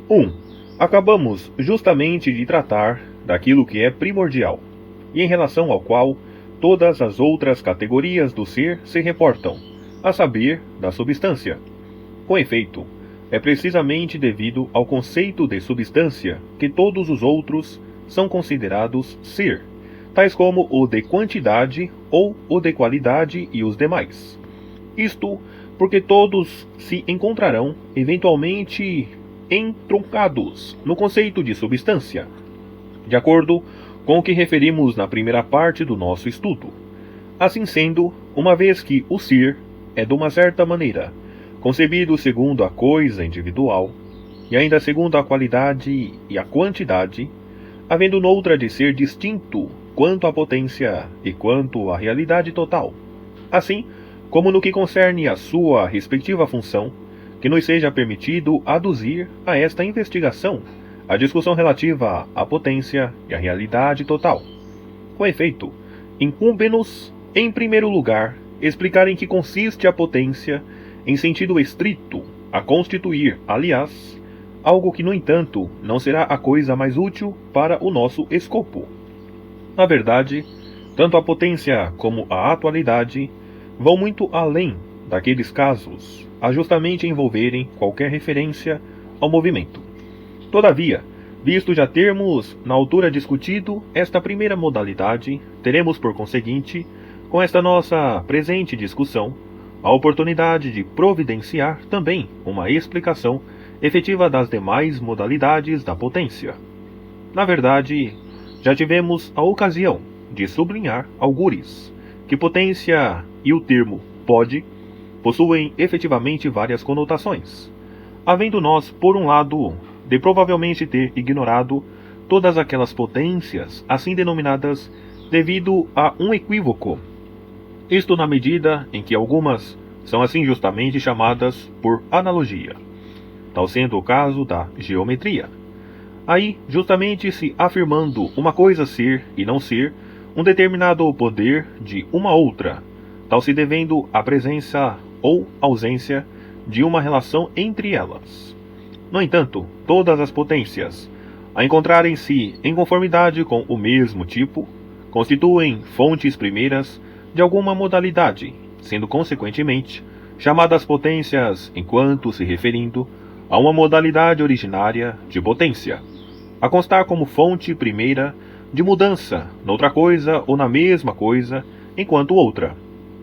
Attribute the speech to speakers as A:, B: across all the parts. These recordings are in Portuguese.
A: 1. Acabamos justamente de tratar daquilo que é primordial, e em relação ao qual todas as outras categorias do ser se reportam, a saber, da substância. Com efeito, é precisamente devido ao conceito de substância que todos os outros são considerados ser, tais como o de quantidade ou o de qualidade e os demais. Isto porque todos se encontrarão eventualmente entroncados no conceito de substância, de acordo com o que referimos na primeira parte do nosso estudo. Assim sendo, uma vez que o ser é de uma certa maneira concebido segundo a coisa individual, e ainda segundo a qualidade e a quantidade, havendo noutra de ser distinto quanto à potência e quanto à realidade total, assim como no que concerne à sua respectiva função, que nos seja permitido aduzir a esta investigação a discussão relativa à potência e à realidade total. Com efeito, incumbe-nos, em primeiro lugar, explicar em que consiste a potência em sentido estrito, a constituir, aliás, algo que, no entanto, não será a coisa mais útil para o nosso escopo. Na verdade, tanto a potência como a atualidade vão muito além daqueles casos a justamente envolverem qualquer referência ao movimento. Todavia, visto já termos na altura discutido esta primeira modalidade, teremos por conseguinte, com esta nossa presente discussão, a oportunidade de providenciar também uma explicação efetiva das demais modalidades da potência. Na verdade, já tivemos a ocasião de sublinhar algures que potência e o termo pode possuem efetivamente várias conotações, havendo nós, por um lado, de provavelmente ter ignorado todas aquelas potências assim denominadas devido a um equívoco, isto na medida em que algumas são assim justamente chamadas por analogia, tal sendo o caso da geometria. Aí, justamente se afirmando uma coisa ser e não ser um determinado poder de uma outra, tal se devendo à presença ou ausência de uma relação entre elas. No entanto, todas as potências, a encontrarem-se em conformidade com o mesmo tipo, constituem fontes primeiras de alguma modalidade, sendo consequentemente chamadas potências enquanto se referindo a uma modalidade originária de potência, a constar como fonte primeira de mudança noutra coisa ou na mesma coisa enquanto outra.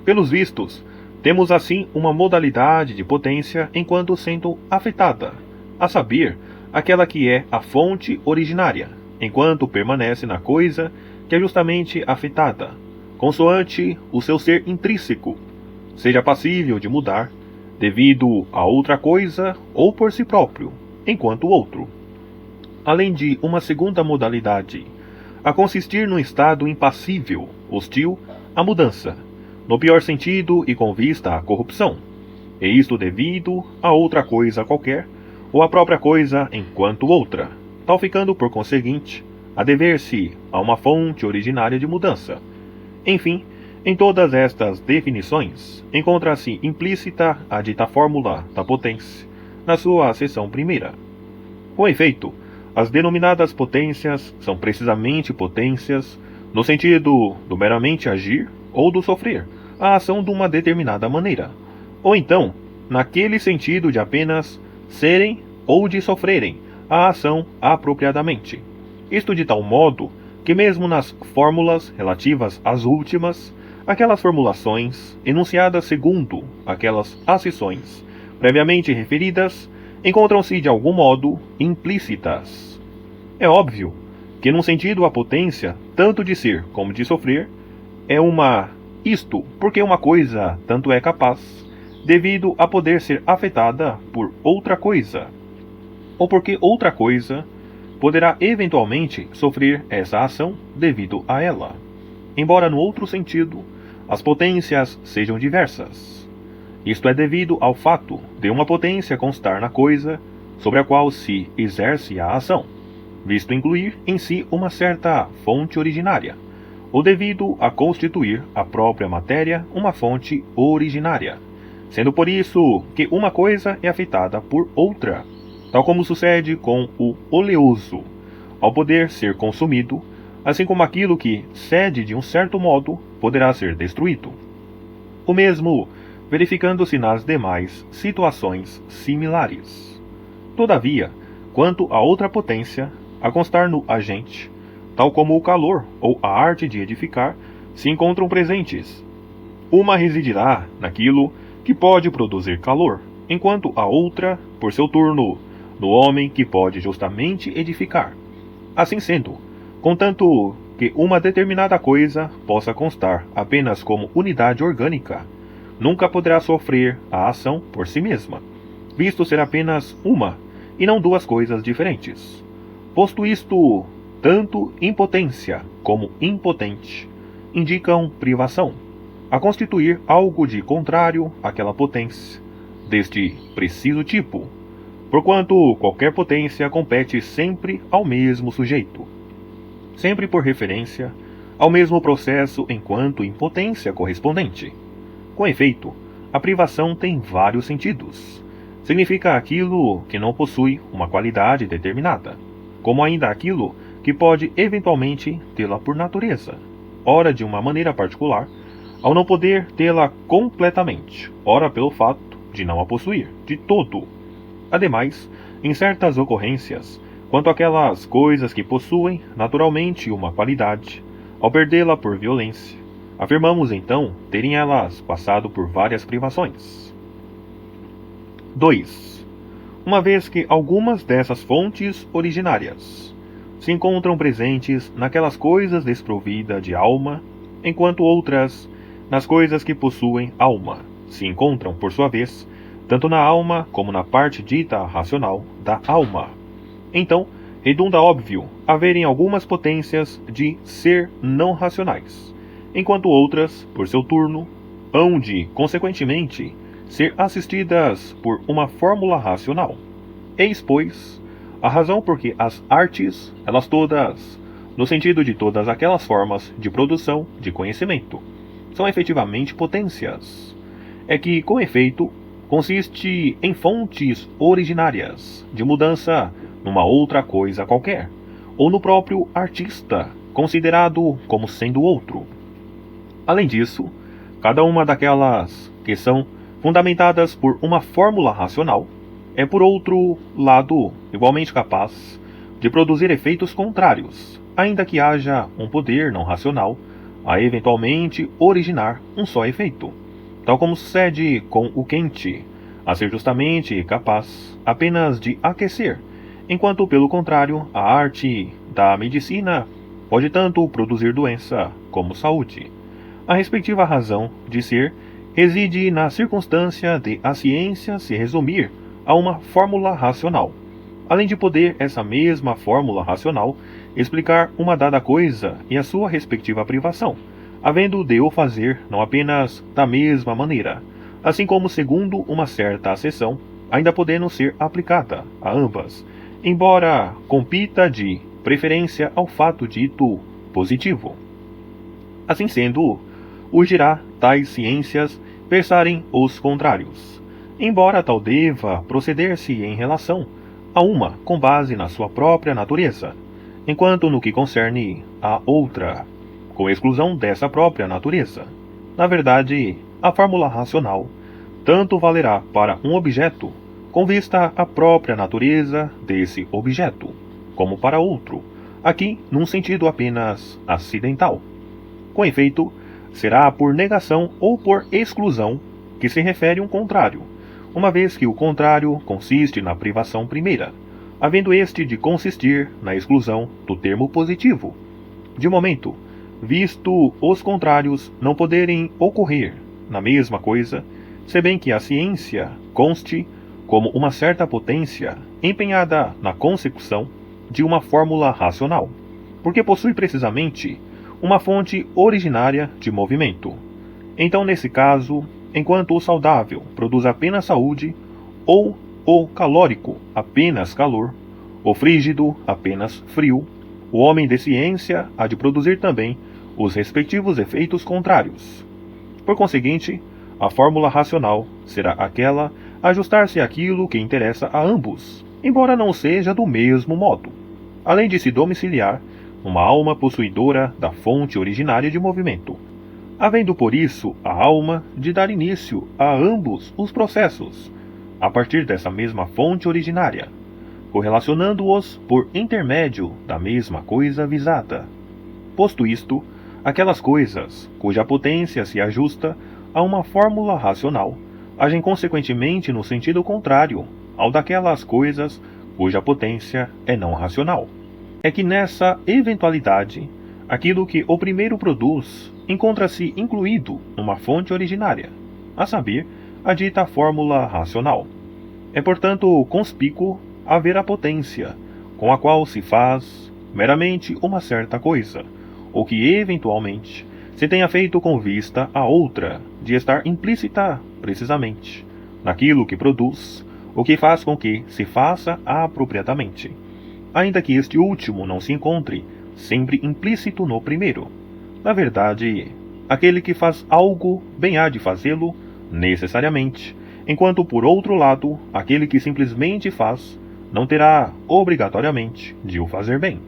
A: Pelos vistos, temos assim uma modalidade de potência enquanto sendo afetada, a saber, aquela que é a fonte originária, enquanto permanece na coisa que é justamente afetada, consoante o seu ser intrínseco, seja passível de mudar, devido a outra coisa ou por si próprio, enquanto outro. Além de uma segunda modalidade, a consistir num estado impassível, hostil à mudança, no pior sentido e com vista à corrupção, e isto devido a outra coisa qualquer, ou a própria coisa enquanto outra, tal ficando por conseguinte a dever-se a uma fonte originária de mudança. Enfim, em todas estas definições, encontra-se implícita a dita fórmula da potência, na sua acessão primeira. Com efeito, as denominadas potências são precisamente potências no sentido do meramente agir ou do sofrer a ação de uma determinada maneira, ou então, naquele sentido de apenas serem ou de sofrerem a ação apropriadamente. Isto de tal modo que mesmo nas fórmulas relativas às últimas, aquelas formulações enunciadas segundo aquelas acessões previamente referidas encontram-se de algum modo implícitas. É óbvio que num sentido a potência, tanto de ser como de sofrer, é isto porque uma coisa tanto é capaz, devido a poder ser afetada por outra coisa, ou porque outra coisa poderá eventualmente sofrer essa ação devido a ela, embora no outro sentido as potências sejam diversas. Isto é devido ao fato de uma potência constar na coisa sobre a qual se exerce a ação, visto incluir em si uma certa fonte originária, ou devido a constituir a própria matéria uma fonte originária, sendo por isso que uma coisa é afetada por outra, tal como sucede com o oleoso, ao poder ser consumido, assim como aquilo que cede de um certo modo poderá ser destruído. O mesmo verificando-se nas demais situações similares. Todavia, quanto a outra potência, a constar no agente, tal como o calor ou a arte de edificar, se encontram presentes. Uma residirá naquilo que pode produzir calor, enquanto a outra, por seu turno, no homem que pode justamente edificar. Assim sendo, contanto que uma determinada coisa possa constar apenas como unidade orgânica, nunca poderá sofrer a ação por si mesma, visto ser apenas uma e não duas coisas diferentes. Posto isto, tanto impotência como impotente indicam privação, a constituir algo de contrário àquela potência, deste preciso tipo, porquanto qualquer potência compete sempre ao mesmo sujeito, sempre por referência ao mesmo processo enquanto impotência correspondente. Com efeito, a privação tem vários sentidos. Significa aquilo que não possui uma qualidade determinada, como ainda aquilo que pode eventualmente tê-la por natureza, ora de uma maneira particular, ao não poder tê-la completamente, ora pelo fato de não a possuir de todo. Ademais, em certas ocorrências, quanto àquelas coisas que possuem naturalmente uma qualidade, ao perdê-la por violência, afirmamos então terem elas passado por várias privações. 2. Uma vez que algumas dessas fontes originárias se encontram presentes naquelas coisas desprovidas de alma, enquanto outras, nas coisas que possuem alma, se encontram, por sua vez, tanto na alma como na parte dita racional da alma. Então, redunda óbvio haverem algumas potências de ser não racionais, enquanto outras, por seu turno, hão de, consequentemente, ser assistidas por uma fórmula racional. Eis, pois, a razão por que as artes, elas todas, no sentido de todas aquelas formas de produção de conhecimento, são efetivamente potências. É que, com efeito, consiste em fontes originárias de mudança numa outra coisa qualquer, ou no próprio artista, considerado como sendo outro. Além disso, cada uma daquelas que são fundamentadas por uma fórmula racional é, por outro lado, igualmente capaz de produzir efeitos contrários, ainda que haja um poder não racional a eventualmente originar um só efeito, tal como sucede com o quente, a ser justamente capaz apenas de aquecer, enquanto, pelo contrário, a arte da medicina pode tanto produzir doença como saúde. A respectiva razão de ser reside na circunstância de a ciência se resumir a uma fórmula racional, além de poder essa mesma fórmula racional explicar uma dada coisa e a sua respectiva privação, havendo de o fazer não apenas da mesma maneira, assim como segundo uma certa acessão, ainda podendo ser aplicada a ambas, embora compita de preferência ao fato dito positivo. Assim sendo, urgirá tais ciências versarem os contrários, embora tal deva proceder-se em relação a uma com base na sua própria natureza, enquanto no que concerne a outra, com exclusão dessa própria natureza. Na verdade, a fórmula racional tanto valerá para um objeto, com vista à própria natureza desse objeto, como para outro, aqui num sentido apenas acidental. Com efeito, será por negação ou por exclusão que se refere um contrário, uma vez que o contrário consiste na privação primeira, havendo este de consistir na exclusão do termo positivo. De momento, visto os contrários não poderem ocorrer na mesma coisa, se bem que a ciência conste como uma certa potência empenhada na consecução de uma fórmula racional, porque possui precisamente uma fonte originária de movimento. Então, nesse caso, enquanto o saudável produz apenas saúde, ou o calórico apenas calor, o frígido apenas frio, o homem de ciência há de produzir também os respectivos efeitos contrários. Por conseguinte, a fórmula racional será aquela a ajustar-se àquilo que interessa a ambos, embora não seja do mesmo modo, além de se domiciliar numa alma possuidora da fonte originária de movimento, havendo por isso a alma de dar início a ambos os processos, a partir dessa mesma fonte originária, correlacionando-os por intermédio da mesma coisa visada. Posto isto, aquelas coisas cuja potência se ajusta a uma fórmula racional agem consequentemente no sentido contrário ao daquelas coisas cuja potência é não racional. É que nessa eventualidade, aquilo que o primeiro produz encontra-se incluído numa fonte originária, a saber, a dita fórmula racional. É, portanto, conspícuo haver a potência com a qual se faz meramente uma certa coisa, ou que eventualmente se tenha feito com vista a outra, de estar implícita precisamente naquilo que produz, o que faz com que se faça apropriadamente, ainda que este último não se encontre sempre implícito no primeiro. Na verdade, aquele que faz algo bem há de fazê-lo necessariamente, enquanto por outro lado, aquele que simplesmente faz não terá obrigatoriamente de o fazer bem.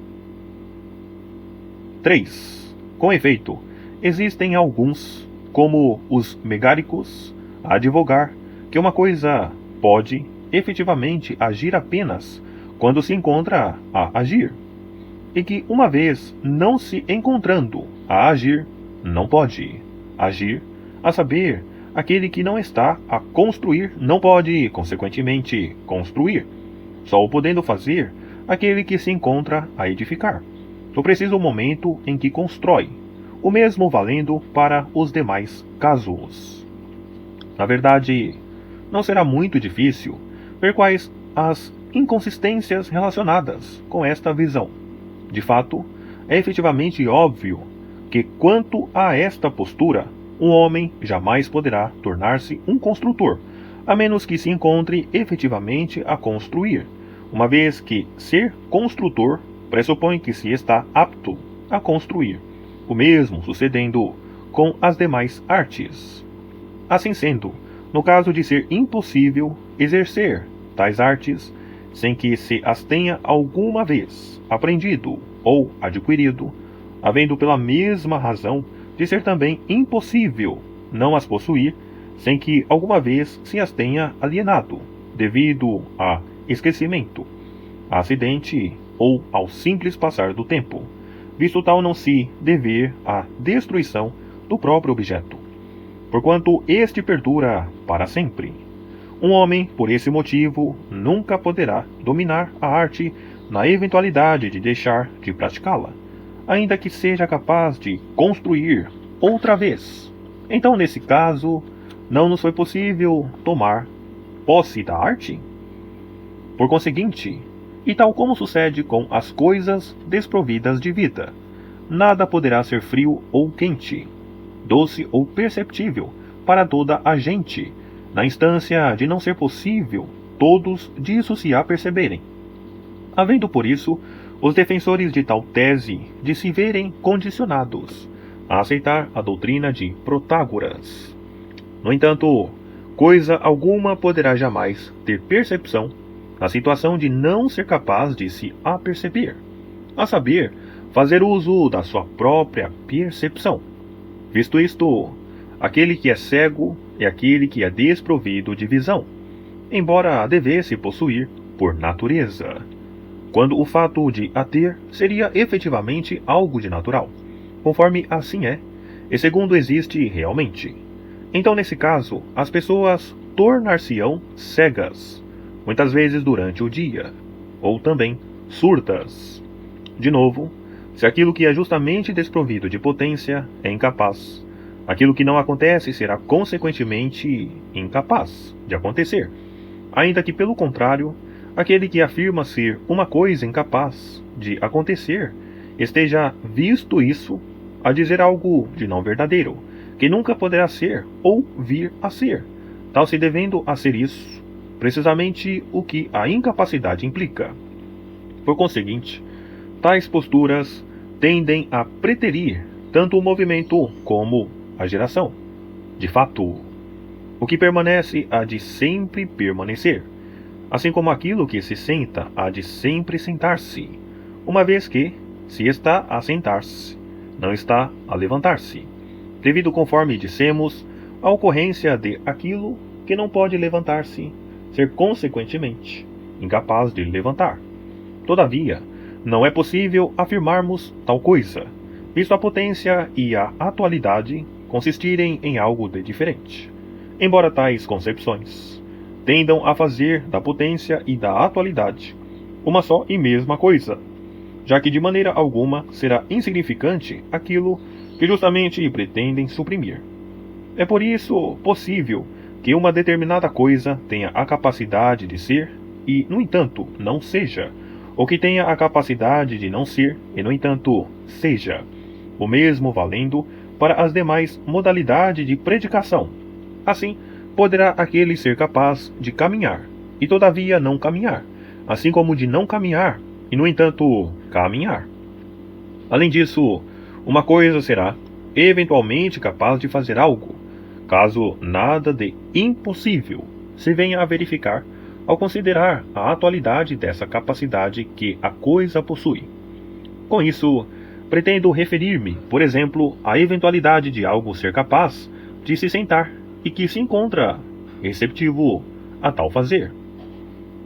A: 3. Com efeito, existem alguns, como os megáricos, a advogar que uma coisa pode efetivamente agir apenas quando se encontra a agir, e que uma vez não se encontrando a agir, não pode agir, a saber, aquele que não está a construir não pode, consequentemente, construir, só o podendo fazer aquele que se encontra a edificar, no preciso momento em que constrói, o mesmo valendo para os demais casos. Na verdade, não será muito difícil ver quais as inconsistências relacionadas com esta visão. De fato, é efetivamente óbvio que, quanto a esta postura, um homem jamais poderá tornar-se um construtor, a menos que se encontre efetivamente a construir, uma vez que ser construtor pressupõe que se está apto a construir, o mesmo sucedendo com as demais artes. Assim sendo, no caso de ser impossível exercer tais artes sem que se as tenha alguma vez aprendido ou adquirido, havendo pela mesma razão de ser também impossível não as possuir sem que alguma vez se as tenha alienado, devido a esquecimento, a acidente ou ao simples passar do tempo, visto tal não se dever à destruição do próprio objeto, porquanto este perdura para sempre. Um homem, por esse motivo, nunca poderá dominar a arte na eventualidade de deixar de praticá-la, ainda que seja capaz de construir outra vez. Então, nesse caso, não nos foi possível tomar posse da arte? Por conseguinte, e tal como sucede com as coisas desprovidas de vida, nada poderá ser frio ou quente, doce ou perceptível para toda a gente, na instância de não ser possível todos disso se aperceberem. Havendo por isso os defensores de tal tese de se verem condicionados a aceitar a doutrina de Protágoras. No entanto, coisa alguma poderá jamais ter percepção na situação de não ser capaz de se aperceber, a saber, fazer uso da sua própria percepção. Visto isto, aquele que é cego é aquele que é desprovido de visão, embora a devesse possuir por natureza, quando o fato de a ter seria efetivamente algo de natural, conforme assim é, e segundo existe realmente. Então, nesse caso, as pessoas tornar-se-ão cegas, muitas vezes durante o dia, ou também surdas. De novo, se aquilo que é justamente desprovido de potência é incapaz, aquilo que não acontece será consequentemente incapaz de acontecer, ainda que, pelo contrário, aquele que afirma ser uma coisa incapaz de acontecer esteja, visto isso, a dizer algo de não verdadeiro, que nunca poderá ser ou vir a ser, tal se devendo a ser isso, precisamente o que a incapacidade implica. Por conseguinte, tais posturas tendem a preterir tanto o movimento como a geração. De fato, o que permanece há de sempre permanecer, Assim como aquilo que se senta há de sempre sentar-se, uma vez que, se está a sentar-se, não está a levantar-se, devido, conforme dissemos, à ocorrência de aquilo que não pode levantar-se, ser consequentemente incapaz de levantar. Todavia, não é possível afirmarmos tal coisa, visto a potência e a atualidade consistirem em algo de diferente. Embora tais concepções tendam a fazer da potência e da atualidade uma só e mesma coisa, já que de maneira alguma será insignificante aquilo que justamente pretendem suprimir. É por isso possível que uma determinada coisa tenha a capacidade de ser e, no entanto, não seja, ou que tenha a capacidade de não ser e, no entanto, seja, o mesmo valendo para as demais modalidades de predicação. Assim, poderá aquele ser capaz de caminhar e todavia não caminhar, assim como de não caminhar e, no entanto, caminhar. Além disso, uma coisa será eventualmente capaz de fazer algo, caso nada de impossível se venha a verificar ao considerar a atualidade dessa capacidade que a coisa possui. Com isso, pretendo referir-me, por exemplo, à eventualidade de algo ser capaz de se sentar e que se encontra receptivo a tal fazer,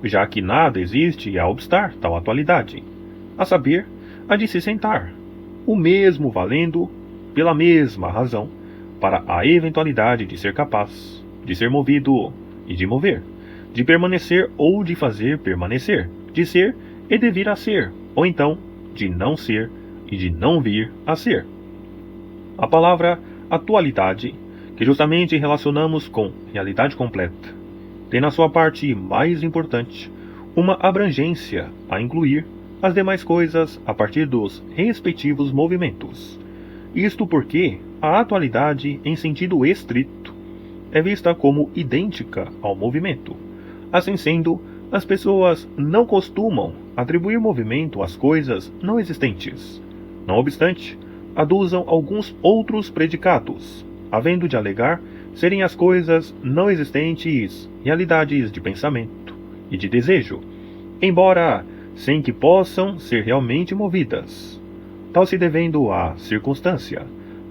A: já que nada existe a obstar tal atualidade, a saber, a de se sentar, o mesmo valendo, pela mesma razão, para a eventualidade de ser capaz, de ser movido e de mover, de permanecer ou de fazer permanecer, de ser e de vir a ser, ou então de não ser e de não vir a ser. A palavra atualidade, que justamente relacionamos com realidade completa, tem na sua parte mais importante uma abrangência a incluir as demais coisas a partir dos respectivos movimentos. Isto porque a atualidade, em sentido estrito, é vista como idêntica ao movimento. Assim sendo, as pessoas não costumam atribuir movimento às coisas não existentes. Não obstante, adusam alguns outros predicados, havendo de alegar serem as coisas não existentes realidades de pensamento e de desejo, embora sem que possam ser realmente movidas, tal se devendo à circunstância,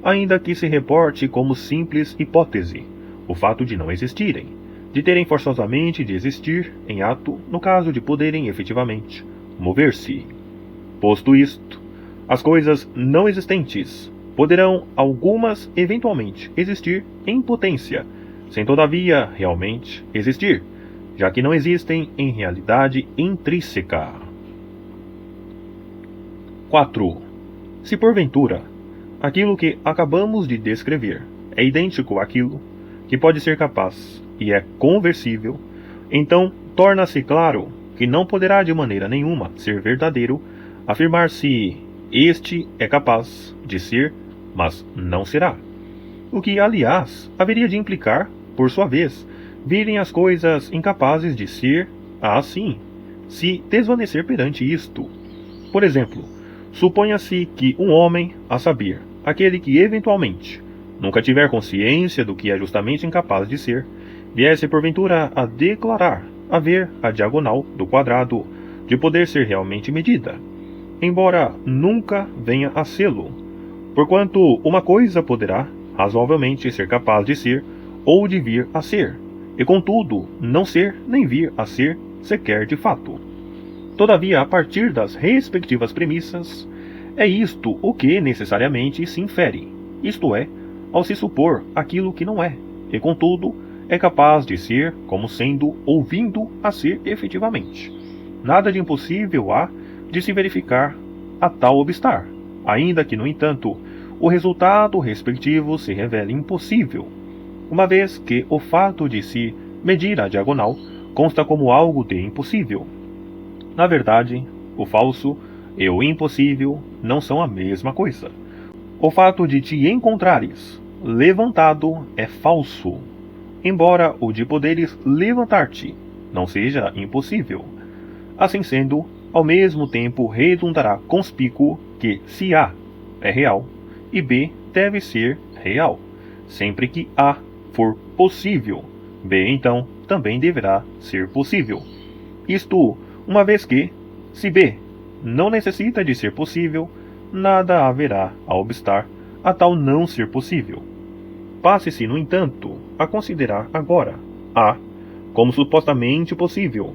A: ainda que se reporte como simples hipótese, o fato de não existirem, de terem forçosamente de existir em ato no caso de poderem efetivamente mover-se. Posto isto, as coisas não existentes poderão algumas eventualmente existir em potência, sem todavia realmente existir, já que não existem em realidade intrínseca. 4. Se porventura aquilo que acabamos de descrever é idêntico àquilo que pode ser capaz e é conversível, então torna-se claro que não poderá de maneira nenhuma ser verdadeiro afirmar-se este é capaz de ser, mas não será. O que, aliás, haveria de implicar, por sua vez, virem as coisas incapazes de ser, assim, se desvanecer perante isto. Por exemplo, suponha-se que um homem, a saber, aquele que eventualmente nunca tiver consciência do que é justamente incapaz de ser, viesse porventura a declarar haver a diagonal do quadrado de poder ser realmente medida, embora nunca venha a sê-lo, porquanto uma coisa poderá razoavelmente ser capaz de ser ou de vir a ser, e contudo não ser nem vir a ser sequer de fato. Todavia, a partir das respectivas premissas, é isto o que necessariamente se infere, isto é, ao se supor aquilo que não é, e contudo é capaz de ser como sendo ou vindo a ser efetivamente. Nada de impossível há de se verificar a tal obstar, ainda que, no entanto, o resultado respectivo se revele impossível, uma vez que o fato de se medir a diagonal consta como algo de impossível. Na verdade, o falso e o impossível não são a mesma coisa. O fato de te encontrares levantado é falso, embora o de poderes levantar-te não seja impossível. Assim sendo, ao mesmo tempo redundará conspícuo que se A é real e B deve ser real, sempre que A for possível, B então também deverá ser possível. Isto, uma vez que, se B não necessita de ser possível, nada haverá a obstar a tal não ser possível. Passe-se, no entanto, a considerar agora A como supostamente possível.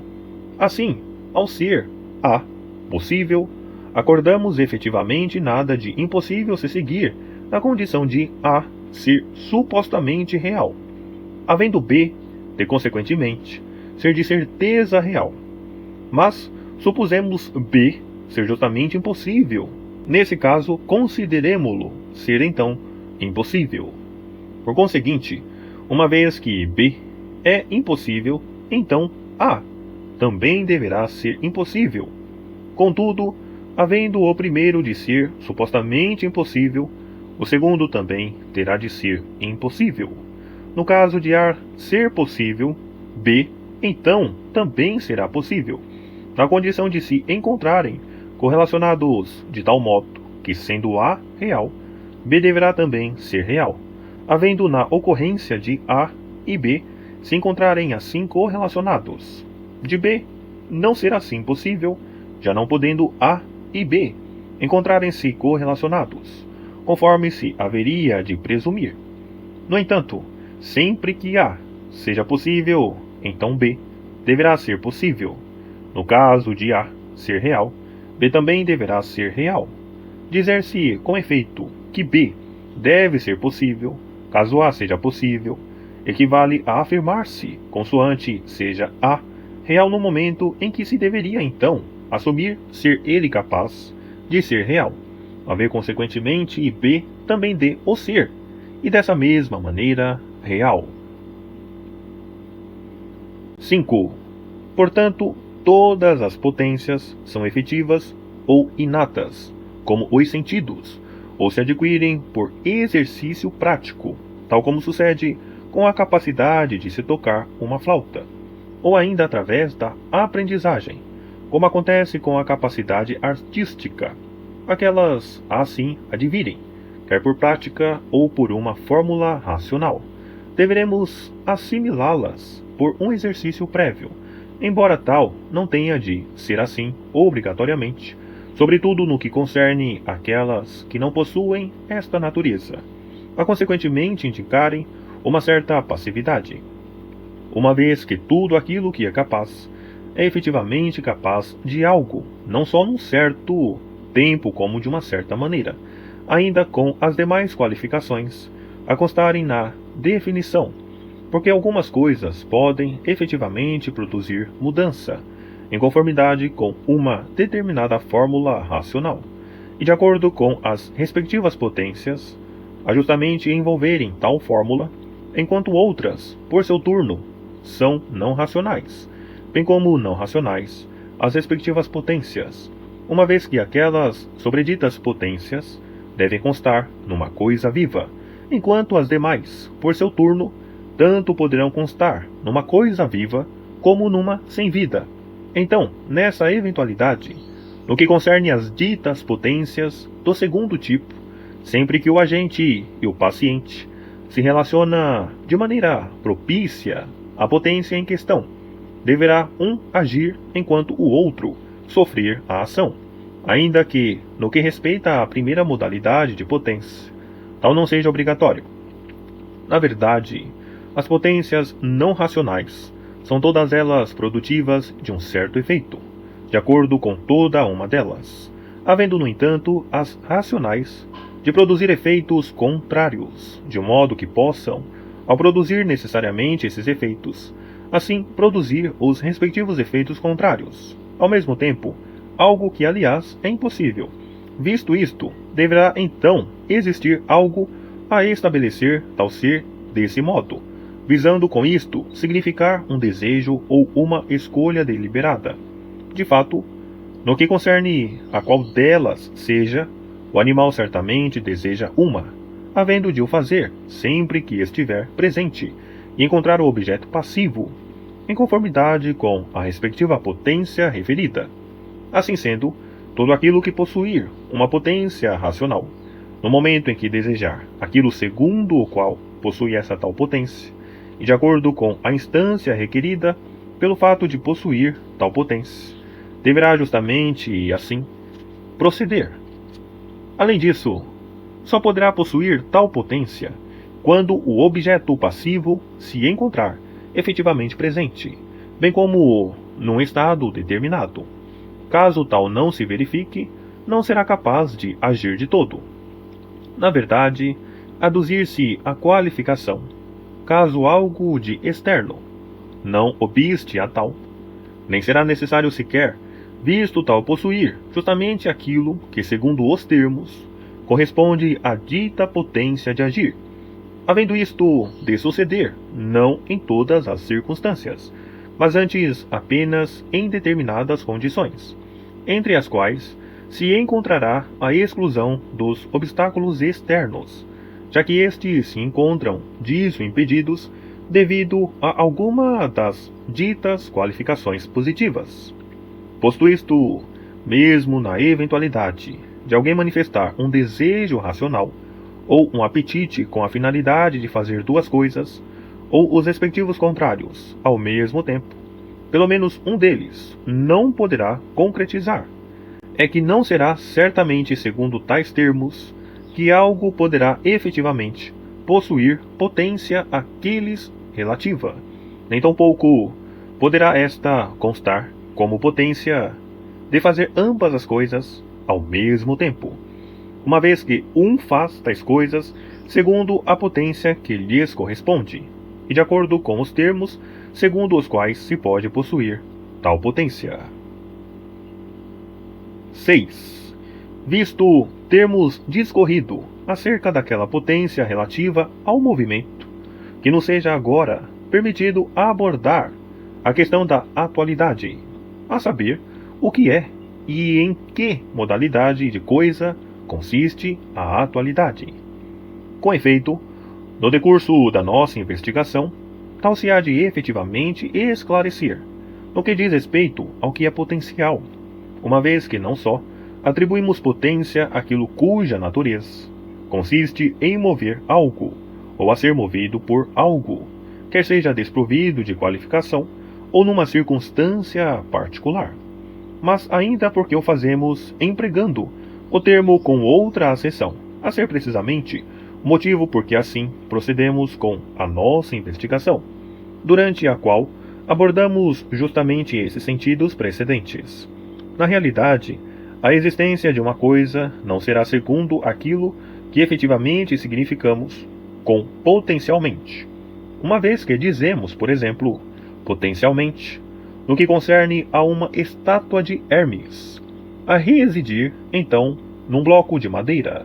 A: Assim, ao ser A possível, acordamos efetivamente nada de impossível se seguir na condição de A ser supostamente real, havendo B, de consequentemente, ser de certeza real. Mas supusemos B ser justamente impossível. Nesse caso, consideremo-lo ser então impossível. Por conseguinte, uma vez que B é impossível, então A também deverá ser impossível. Contudo, havendo o primeiro de ser supostamente impossível, o segundo também terá de ser impossível. No caso de A ser possível, B então também será possível, na condição de se encontrarem correlacionados de tal modo que, sendo A real, B deverá também ser real, havendo na ocorrência de A e B se encontrarem assim correlacionados. De B não ser assim possível, já não podendo A e B encontrarem-se correlacionados, conforme se haveria de presumir. No entanto, sempre que A seja possível, então B deverá ser possível. No caso de A ser real, B também deverá ser real. Dizer-se, com efeito, que B deve ser possível, caso A seja possível, equivale a afirmar-se, consoante seja A real no momento em que se deveria, então, assumir ser ele capaz de ser real, haver consequentemente B também de o ser, e dessa mesma maneira real. 5. Portanto, todas as potências são efetivas ou inatas, como os sentidos, ou se adquirem por exercício prático, tal como sucede com a capacidade de se tocar uma flauta, ou ainda através da aprendizagem, como acontece com a capacidade artística. Aquelas assim advirem, quer por prática ou por uma fórmula racional. Deveremos assimilá-las por um exercício prévio, embora tal não tenha de ser assim obrigatoriamente, sobretudo no que concerne aquelas que não possuem esta natureza, a consequentemente indicarem uma certa passividade, uma vez que tudo aquilo que é capaz é efetivamente capaz de algo, não só num certo tempo como de uma certa maneira, ainda com as demais qualificações a constarem na definição, porque algumas coisas podem efetivamente produzir mudança, em conformidade com uma determinada fórmula racional, e de acordo com as respectivas potências, a justamente envolverem tal fórmula, enquanto outras, por seu turno, são não racionais, bem como não racionais as respectivas potências, uma vez que aquelas sobreditas potências devem constar numa coisa viva, enquanto as demais, por seu turno, tanto poderão constar numa coisa viva como numa sem vida. Então, nessa eventualidade, no que concerne às ditas potências do segundo tipo, sempre que o agente e o paciente se relaciona de maneira propícia à potência em questão, deverá um agir enquanto o outro sofrer a ação, ainda que, no que respeita à primeira modalidade de potência, tal não seja obrigatório. Na verdade, as potências não racionais são todas elas produtivas de um certo efeito, de acordo com toda uma delas, havendo, no entanto, as racionais de produzir efeitos contrários, de modo que possam, ao produzir necessariamente esses efeitos, assim produzir os respectivos efeitos contrários, ao mesmo tempo, algo que, aliás, é impossível. Visto isto, deverá então existir algo a estabelecer tal ser desse modo, visando com isto significar um desejo ou uma escolha deliberada. De fato, no que concerne a qual delas seja, o animal certamente deseja uma, havendo de o fazer sempre que estiver presente e encontrar o objeto passivo, em conformidade com a respectiva potência referida. Assim sendo, todo aquilo que possuir uma potência racional, no momento em que desejar aquilo segundo o qual possui essa tal potência, e de acordo com a instância requerida, pelo fato de possuir tal potência, deverá justamente assim proceder. Além disso, só poderá possuir tal potência quando o objeto passivo se encontrar efetivamente presente, bem como num estado determinado. Caso tal não se verifique, não será capaz de agir de todo. Na verdade, aduzir-se a qualificação, caso algo de externo não obste a tal, nem será necessário sequer, visto tal possuir justamente aquilo que, segundo os termos, corresponde à dita potência de agir, havendo isto de suceder não em todas as circunstâncias, mas antes apenas em determinadas condições, entre as quais se encontrará a exclusão dos obstáculos externos, já que estes se encontram disso impedidos devido a alguma das ditas qualificações positivas. Posto isto, mesmo na eventualidade de alguém manifestar um desejo racional ou um apetite com a finalidade de fazer duas coisas, ou os respectivos contrários, ao mesmo tempo, pelo menos um deles não poderá concretizar. É que não será certamente segundo tais termos que algo poderá efetivamente possuir potência àqueles relativa, nem tampouco poderá esta constar como potência de fazer ambas as coisas ao mesmo tempo, uma vez que um faz tais coisas segundo a potência que lhes corresponde, e de acordo com os termos segundo os quais se pode possuir tal potência. 6. Visto termos discorrido acerca daquela potência relativa ao movimento, que nos seja agora permitido abordar a questão da atualidade, a saber, o que é e em que modalidade de coisa consiste a atualidade. Com efeito, no decurso da nossa investigação, tal se há de efetivamente esclarecer no que diz respeito ao que é potencial, uma vez que não só atribuímos potência àquilo cuja natureza consiste em mover algo, ou a ser movido por algo, quer seja desprovido de qualificação ou numa circunstância particular, mas ainda porque o fazemos empregando o termo com outra acessão, a ser precisamente o motivo porque assim procedemos com a nossa investigação, durante a qual abordamos justamente esses sentidos precedentes. Na realidade, a existência de uma coisa não será segundo aquilo que efetivamente significamos com potencialmente, uma vez que dizemos, por exemplo, potencialmente, no que concerne a uma estátua de Hermes, a residir, então, num bloco de madeira,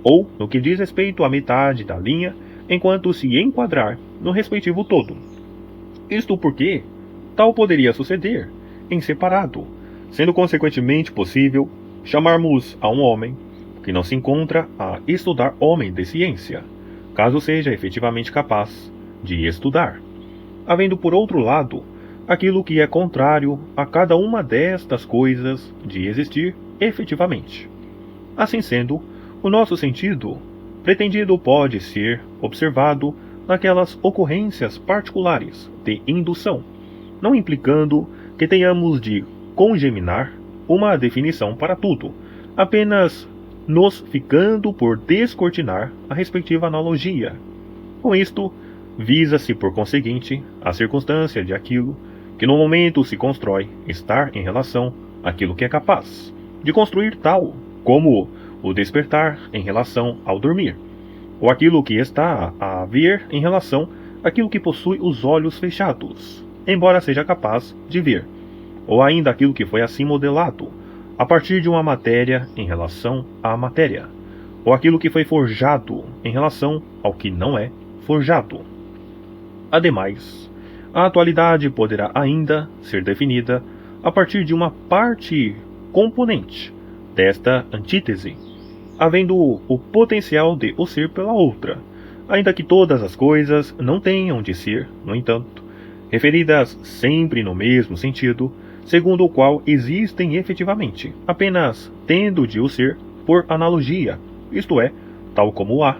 A: ou no que diz respeito à metade da linha, enquanto se enquadrar no respectivo todo. Isto porque tal poderia suceder em separado, sendo consequentemente possível chamarmos a um homem que não se encontra a estudar homem de ciência, caso seja efetivamente capaz de estudar, havendo por outro lado aquilo que é contrário a cada uma destas coisas de existir efetivamente. Assim sendo, o nosso sentido pretendido pode ser observado naquelas ocorrências particulares de indução, não implicando que tenhamos de congeminar uma definição para tudo, apenas nos ficando por descortinar a respectiva analogia. Com isto, visa-se por conseguinte a circunstância de aquilo que no momento se constrói estar em relação àquilo que é capaz de construir tal, como o despertar em relação ao dormir, ou aquilo que está a ver em relação àquilo que possui os olhos fechados, embora seja capaz de ver, ou ainda aquilo que foi assim modelado, a partir de uma matéria em relação à matéria, ou aquilo que foi forjado em relação ao que não é forjado. Ademais, a atualidade poderá ainda ser definida a partir de uma parte componente desta antítese, havendo o potencial de o ser pela outra, ainda que todas as coisas não tenham de ser, no entanto, referidas sempre no mesmo sentido, segundo o qual existem efetivamente, apenas tendo de o ser por analogia, isto é, tal como A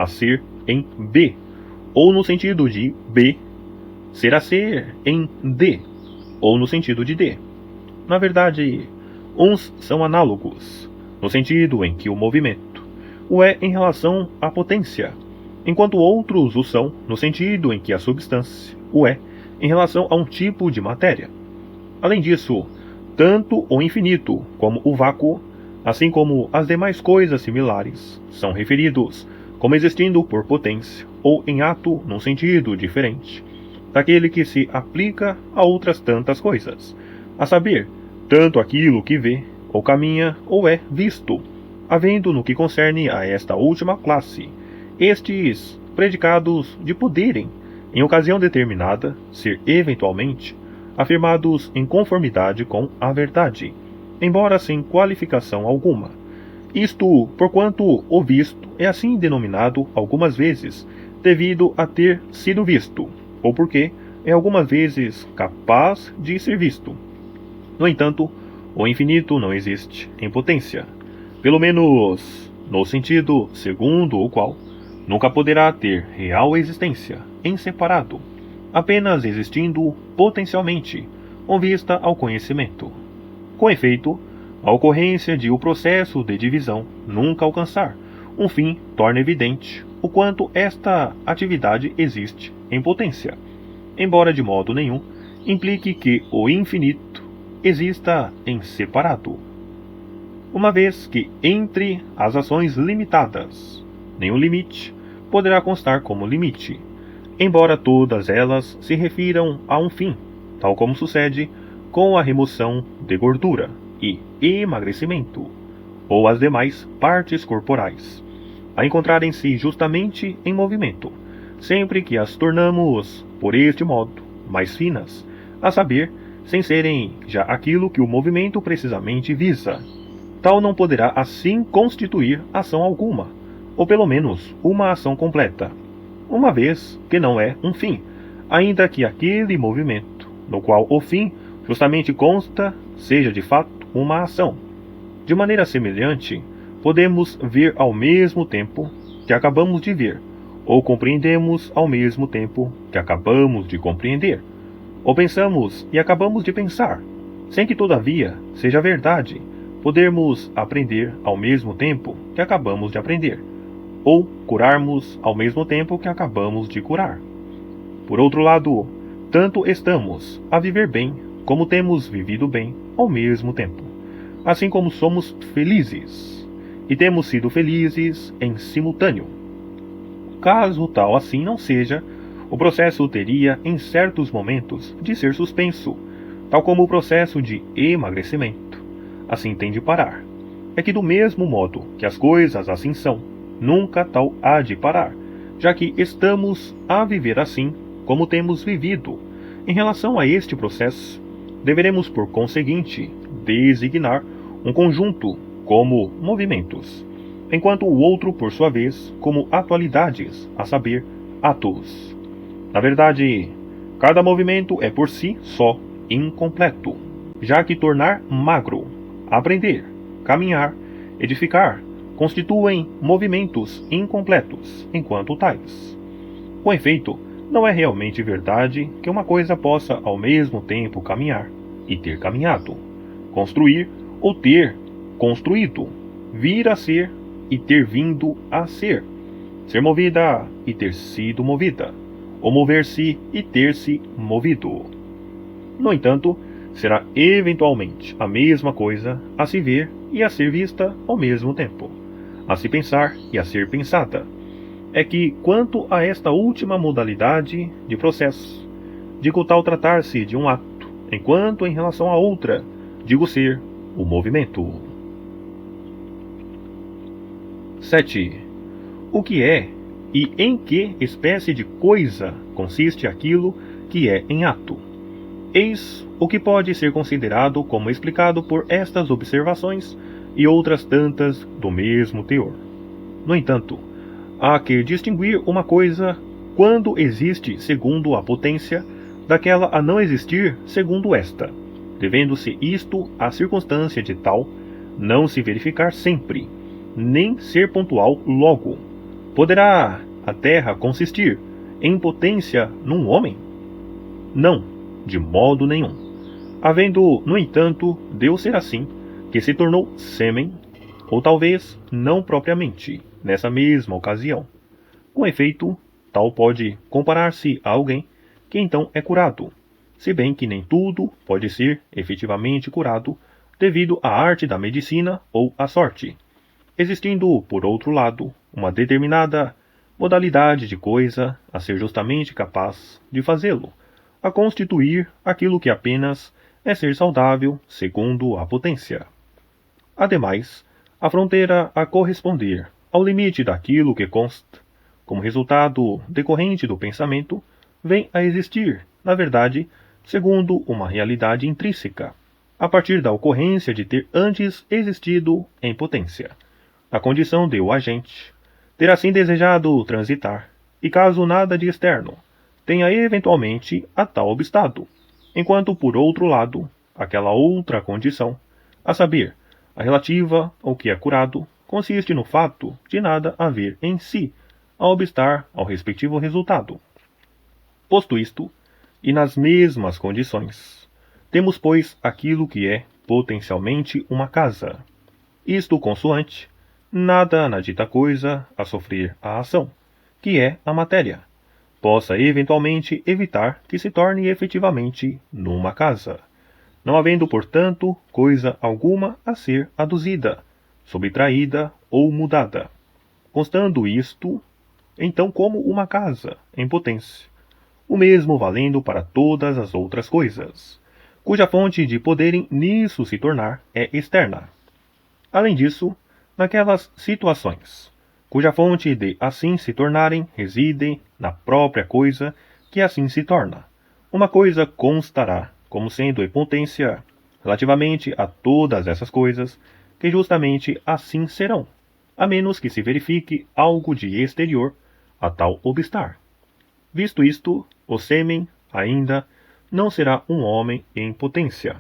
A: ser em B, ou no sentido de B ser a ser em D, ou no sentido de D. Na verdade, uns são análogos, no sentido em que o movimento o é em relação à potência, enquanto outros o são no sentido em que a substância o é em relação a um tipo de matéria. Além disso, tanto o infinito como o vácuo, assim como as demais coisas similares, são referidos como existindo por potência ou em ato num sentido diferente daquele que se aplica a outras tantas coisas, a saber, tanto aquilo que vê, ou caminha, ou é visto, havendo no que concerne a esta última classe, estes predicados de poderem, em ocasião determinada, ser eventualmente afirmados em conformidade com a verdade, embora sem qualificação alguma. Isto porquanto o visto é assim denominado algumas vezes, devido a ter sido visto, ou porque é algumas vezes capaz de ser visto. No entanto, o infinito não existe em potência, pelo menos no sentido segundo o qual nunca poderá ter real existência em separado, apenas existindo potencialmente, com vista ao conhecimento. Com efeito, a ocorrência de o processo de divisão nunca alcançar um fim torna evidente o quanto esta atividade existe em potência, embora de modo nenhum implique que o infinito exista em separado, uma vez que entre as ações limitadas nenhum limite poderá constar como limite, embora todas elas se refiram a um fim, tal como sucede com a remoção de gordura e emagrecimento, ou as demais partes corporais, a encontrarem-se justamente em movimento, sempre que as tornamos, por este modo, mais finas, a saber, sem serem já aquilo que o movimento precisamente visa. Tal não poderá assim constituir ação alguma, ou pelo menos uma ação completa, uma vez que não é um fim, ainda que aquele movimento, no qual o fim justamente consta, seja de fato uma ação. De maneira semelhante, podemos ver ao mesmo tempo que acabamos de ver, ou compreendemos ao mesmo tempo que acabamos de compreender, ou pensamos e acabamos de pensar, sem que todavia seja verdade podermos aprender ao mesmo tempo que acabamos de aprender, ou curarmos ao mesmo tempo que acabamos de curar. Por outro lado, tanto estamos a viver bem como temos vivido bem ao mesmo tempo, assim como somos felizes e temos sido felizes em simultâneo. Caso tal assim não seja, o processo teria em certos momentos de ser suspenso, tal como o processo de emagrecimento assim tem de parar. É que do mesmo modo que as coisas assim são, nunca tal há de parar, já que estamos a viver assim como temos vivido. Em relação a este processo, deveremos por conseguinte designar um conjunto como movimentos, enquanto o outro por sua vez como atualidades, a saber, atos. Na verdade, cada movimento é por si só incompleto, já que tornar magro, aprender, caminhar, edificar, constituem movimentos incompletos enquanto tais. Com efeito, não é realmente verdade que uma coisa possa ao mesmo tempo caminhar e ter caminhado, construir ou ter construído, vir a ser e ter vindo a ser movida e ter sido movida, ou mover-se e ter se movido. No entanto, será eventualmente a mesma coisa a se ver e a ser vista ao mesmo tempo, a se pensar e a ser pensada. É que, quanto a esta última modalidade de processo, digo tal tratar-se de um ato, enquanto em relação à outra, digo ser o movimento. 7. O que é e em que espécie de coisa consiste aquilo que é em ato? Eis o que pode ser considerado como explicado por estas observações e outras tantas do mesmo teor. No entanto, há que distinguir uma coisa quando existe segundo a potência daquela a não existir segundo esta, devendo-se isto à circunstância de tal não se verificar sempre, nem ser pontual logo. Poderá a terra consistir em potência num homem? Não, de modo nenhum. Havendo, no entanto, Deus ser assim, que se tornou sêmen, ou talvez não propriamente, nessa mesma ocasião. Com efeito, tal pode comparar-se a alguém que então é curado, se bem que nem tudo pode ser efetivamente curado devido à arte da medicina ou à sorte, existindo, por outro lado, uma determinada modalidade de coisa a ser justamente capaz de fazê-lo, a constituir aquilo que apenas é ser saudável segundo a potência. Ademais, a fronteira a corresponder ao limite daquilo que consta, como resultado decorrente do pensamento, vem a existir, na verdade, segundo uma realidade intrínseca, a partir da ocorrência de ter antes existido em potência, a condição de o agente ter assim desejado transitar, e caso nada de externo tenha eventualmente a tal obstado, enquanto por outro lado, aquela outra condição, a saber, a relativa ao que é curado, consiste no fato de nada haver em si a obstar ao respectivo resultado. Posto isto, e nas mesmas condições, temos, pois, aquilo que é potencialmente uma casa. Isto consoante, nada na dita coisa a sofrer a ação, que é a matéria, possa eventualmente evitar que se torne efetivamente numa casa, não havendo, portanto, coisa alguma a ser aduzida, subtraída ou mudada, constando isto, então, como uma casa em potência, o mesmo valendo para todas as outras coisas, cuja fonte de poderem nisso se tornar é externa. Além disso, naquelas situações, cuja fonte de assim se tornarem reside na própria coisa que assim se torna, uma coisa constará como sendo em potência relativamente a todas essas coisas que justamente assim serão, a menos que se verifique algo de exterior a tal obstar. Visto isto, o sêmen ainda não será um homem em potência,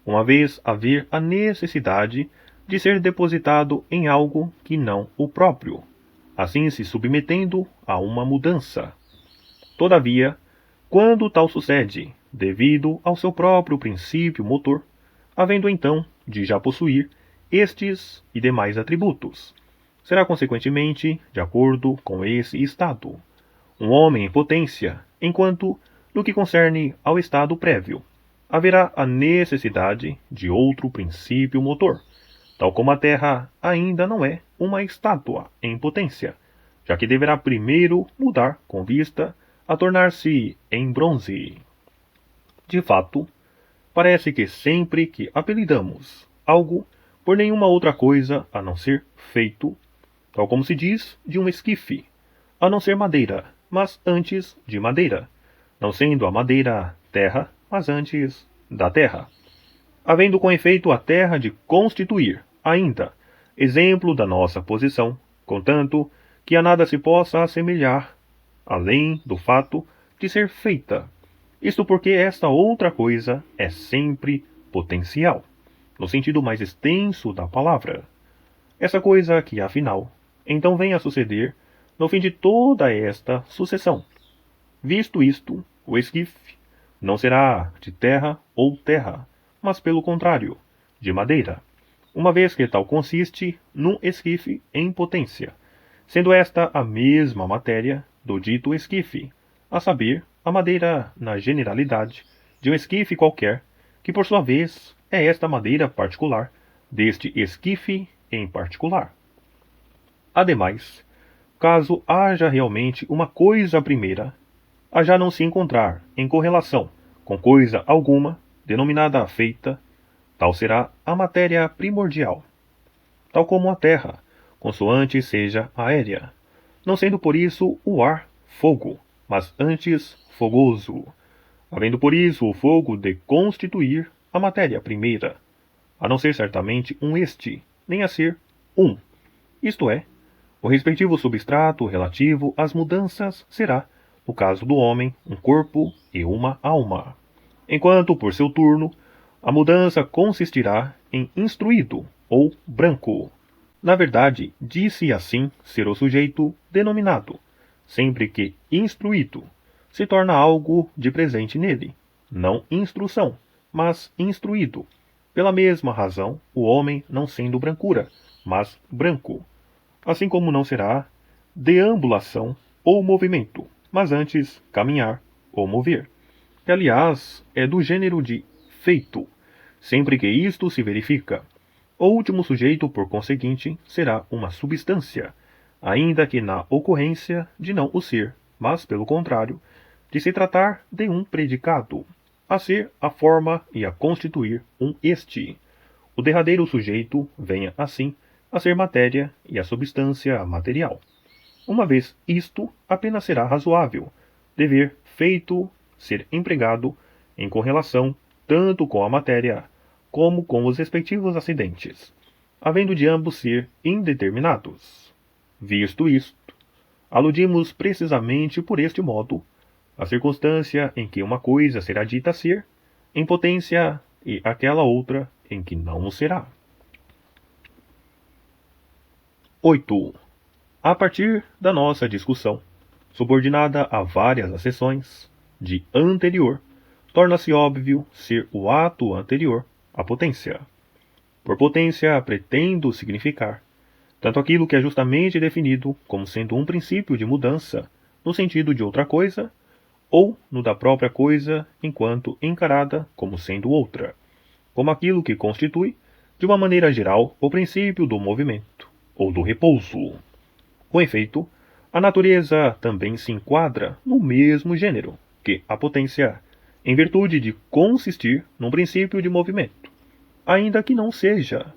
A: uma vez haver a necessidade de ser depositado em algo que não o próprio, assim se submetendo a uma mudança. Todavia, quando tal sucede, devido ao seu próprio princípio motor, havendo então de já possuir estes e demais atributos, será consequentemente de acordo com esse estado, um homem em potência, enquanto, no que concerne ao estado prévio, haverá a necessidade de outro princípio motor, tal como a Terra ainda não é uma estátua em potência, já que deverá primeiro mudar com vista a tornar-se em bronze. De fato, parece que sempre que apelidamos algo por nenhuma outra coisa a não ser feito, tal como se diz de um esquife, a não ser madeira, mas antes de madeira, não sendo a madeira terra, mas antes da terra, havendo com efeito a terra de constituir, ainda, exemplo da nossa posição, contanto que a nada se possa assemelhar, além do fato de ser feita. Isto porque esta outra coisa é sempre potencial, no sentido mais extenso da palavra. Essa coisa que, afinal, então vem a suceder no fim de toda esta sucessão. Visto isto, o esquife não será de terra ou terra, mas pelo contrário, de madeira, uma vez que tal consiste num esquife em potência, sendo esta a mesma matéria do dito esquife, a saber, a madeira na generalidade de um esquife qualquer, que por sua vez é esta madeira particular deste esquife em particular. Ademais, caso haja realmente uma coisa primeira, a já não se encontrar em correlação com coisa alguma denominada feita, tal será a matéria primordial, tal como a terra, consoante seja aérea, não sendo por isso o ar fogo, mas antes fogoso, havendo por isso o fogo de constituir a matéria primeira, a não ser certamente um este, nem a ser um, isto é, o respectivo substrato relativo às mudanças será, no caso do homem, um corpo e uma alma, enquanto, por seu turno, a mudança consistirá em instruído ou branco. Na verdade, disse assim ser o sujeito denominado, sempre que instruído se torna algo de presente nele, não instrução, mas instruído. Pela mesma razão, o homem não sendo brancura, mas branco. Assim como não será deambulação ou movimento, mas antes caminhar ou mover, que aliás é do gênero de feito, sempre que isto se verifica. O último sujeito, por conseguinte, será uma substância, ainda que na ocorrência de não o ser, mas, pelo contrário, de se tratar de um predicado, a ser a forma e a constituir um este. O derradeiro sujeito venha, assim, a ser matéria e a substância material. Uma vez isto, apenas será razoável, dever feito ser empregado em correlação tanto com a matéria como com os respectivos acidentes, havendo de ambos ser indeterminados. Visto isto, aludimos precisamente por este modo a circunstância em que uma coisa será dita ser, em potência, e aquela outra em que não o será. 8. A partir da nossa discussão, subordinada a várias acessões, de anterior, torna-se óbvio ser o ato anterior à potência. Por potência, pretendo significar tanto aquilo que é justamente definido como sendo um princípio de mudança no sentido de outra coisa, ou no da própria coisa enquanto encarada como sendo outra, como aquilo que constitui, de uma maneira geral, o princípio do movimento, ou do repouso. Com efeito, a natureza também se enquadra no mesmo gênero que a potência, em virtude de consistir num princípio de movimento, ainda que não seja,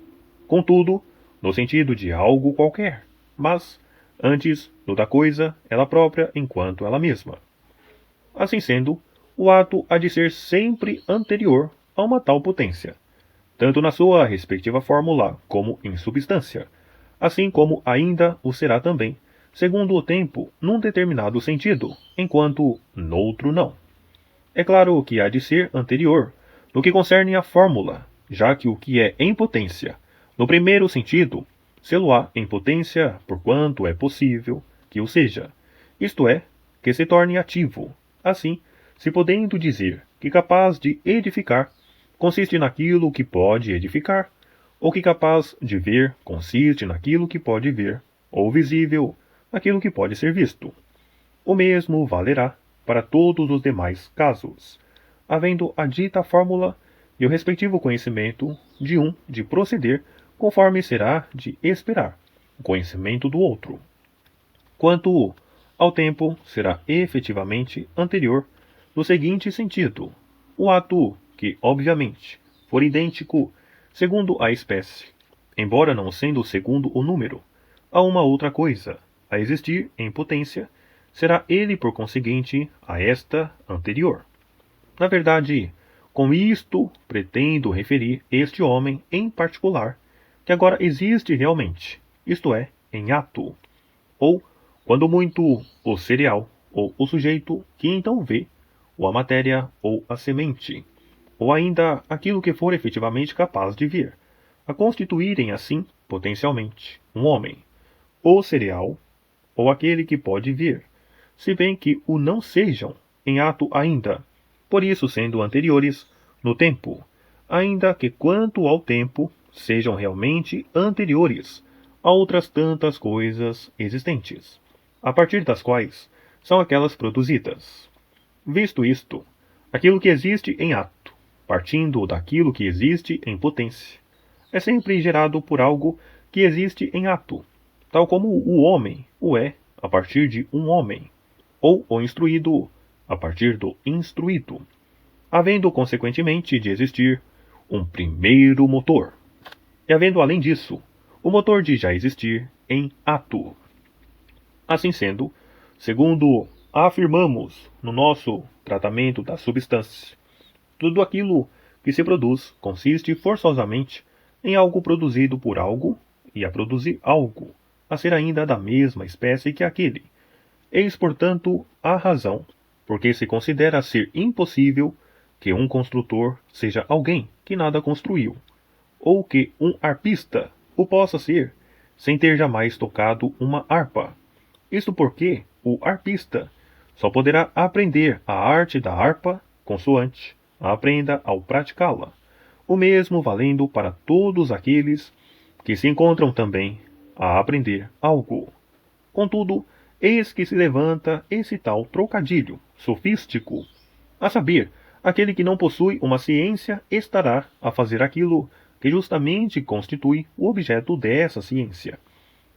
A: contudo, no sentido de algo qualquer, mas, antes, no da coisa, ela própria enquanto ela mesma. Assim sendo, o ato há de ser sempre anterior a uma tal potência, tanto na sua respectiva fórmula como em substância, assim como ainda o será também, segundo o tempo, num determinado sentido, enquanto noutro não. É claro que há de ser anterior, no que concerne à fórmula, já que o que é em potência, no primeiro sentido, sê-lo-á em potência porquanto é possível que o seja, isto é, que se torne ativo. Assim, se podendo dizer que capaz de edificar consiste naquilo que pode edificar, ou que capaz de ver consiste naquilo que pode ver, ou visível naquilo que pode ser visto. O mesmo valerá para todos os demais casos, havendo a dita fórmula e o respectivo conhecimento de um de proceder conforme será de esperar o conhecimento do outro. Quanto ao tempo, será efetivamente anterior no seguinte sentido: o ato que, obviamente, for idêntico, segundo a espécie, embora não sendo segundo o número, a uma outra coisa, a existir em potência, será ele por conseguinte a esta anterior. Na verdade, com isto pretendo referir este homem em particular, que agora existe realmente, isto é, em ato, ou, quando muito, o cereal, ou o sujeito que então vê, ou a matéria, ou a semente, ou ainda aquilo que for efetivamente capaz de ver, a constituírem assim, potencialmente, um homem, ou cereal, ou aquele que pode ver, se bem que o não sejam, em ato ainda, por isso sendo anteriores no tempo, ainda que quanto ao tempo sejam realmente anteriores a outras tantas coisas existentes, a partir das quais são aquelas produzidas. Visto isto, aquilo que existe em ato, partindo daquilo que existe em potência, é sempre gerado por algo que existe em ato, tal como o homem o é a partir de um homem, ou o instruído a partir do instruído, havendo consequentemente de existir um primeiro motor, e havendo além disso o motor de já existir em ato. Assim sendo, segundo afirmamos no nosso tratamento da substância, tudo aquilo que se produz consiste forçosamente em algo produzido por algo e a produzir algo, a ser ainda da mesma espécie que aquele. Eis, portanto, a razão porque se considera ser impossível que um construtor seja alguém que nada construiu, ou que um arpista o possa ser, sem ter jamais tocado uma harpa. Isto porque o arpista só poderá aprender a arte da harpa consoante aprenda ao praticá-la, o mesmo valendo para todos aqueles que se encontram também a aprender algo. Contudo, eis que se levanta esse tal trocadilho sofístico, a saber, aquele que não possui uma ciência estará a fazer aquilo que justamente constitui o objeto dessa ciência.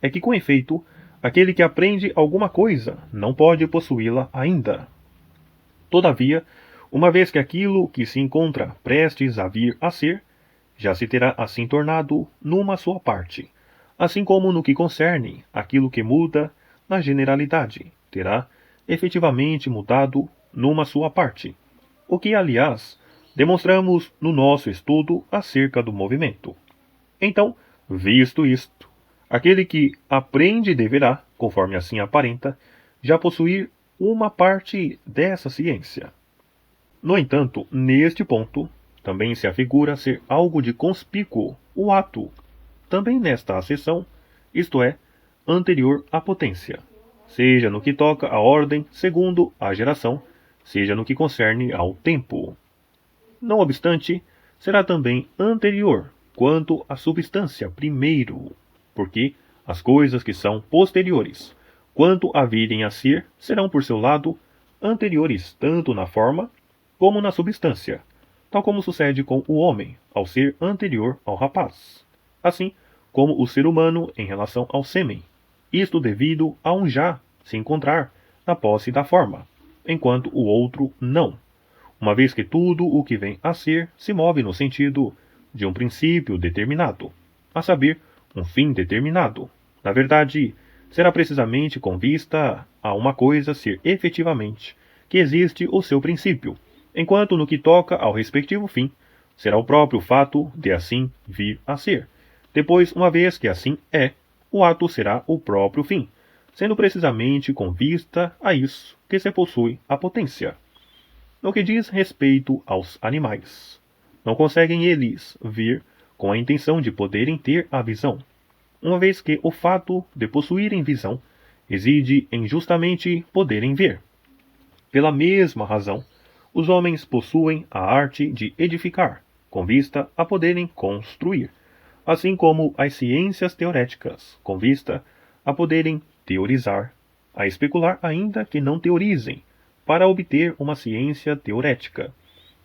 A: É que, com efeito, aquele que aprende alguma coisa não pode possuí-la ainda. Todavia, uma vez que aquilo que se encontra prestes a vir a ser, já se terá assim tornado numa sua parte, assim como no que concerne aquilo que muda na generalidade, terá efetivamente mudado numa sua parte, o que, aliás, demonstramos no nosso estudo acerca do movimento. Então, visto isto, aquele que aprende deverá, conforme assim aparenta, já possuir uma parte dessa ciência. No entanto, neste ponto, também se afigura ser algo de conspícuo o ato, também nesta acessão, isto é, anterior à potência, seja no que toca à ordem segundo a geração, seja no que concerne ao tempo. Não obstante, será também anterior quanto à substância primeiro, porque as coisas que são posteriores, quanto a virem a ser, serão por seu lado anteriores tanto na forma como na substância, tal como sucede com o homem ao ser anterior ao rapaz, assim como o ser humano em relação ao sêmen, isto devido a um já se encontrar na posse da forma, enquanto o outro não, uma vez que tudo o que vem a ser se move no sentido de um princípio determinado, a saber, um fim determinado. Na verdade, será precisamente com vista a uma coisa ser efetivamente que existe o seu princípio, enquanto no que toca ao respectivo fim, será o próprio fato de assim vir a ser. Depois, uma vez que assim é, o ato será o próprio fim, sendo precisamente com vista a isso que se possui a potência. No que diz respeito aos animais, não conseguem eles vir com a intenção de poderem ter a visão, uma vez que o fato de possuírem visão reside em justamente poderem ver. Pela mesma razão, os homens possuem a arte de edificar, com vista a poderem construir, assim como as ciências teoréticas, com vista a poderem teorizar, a especular ainda que não teorizem, para obter uma ciência teorética,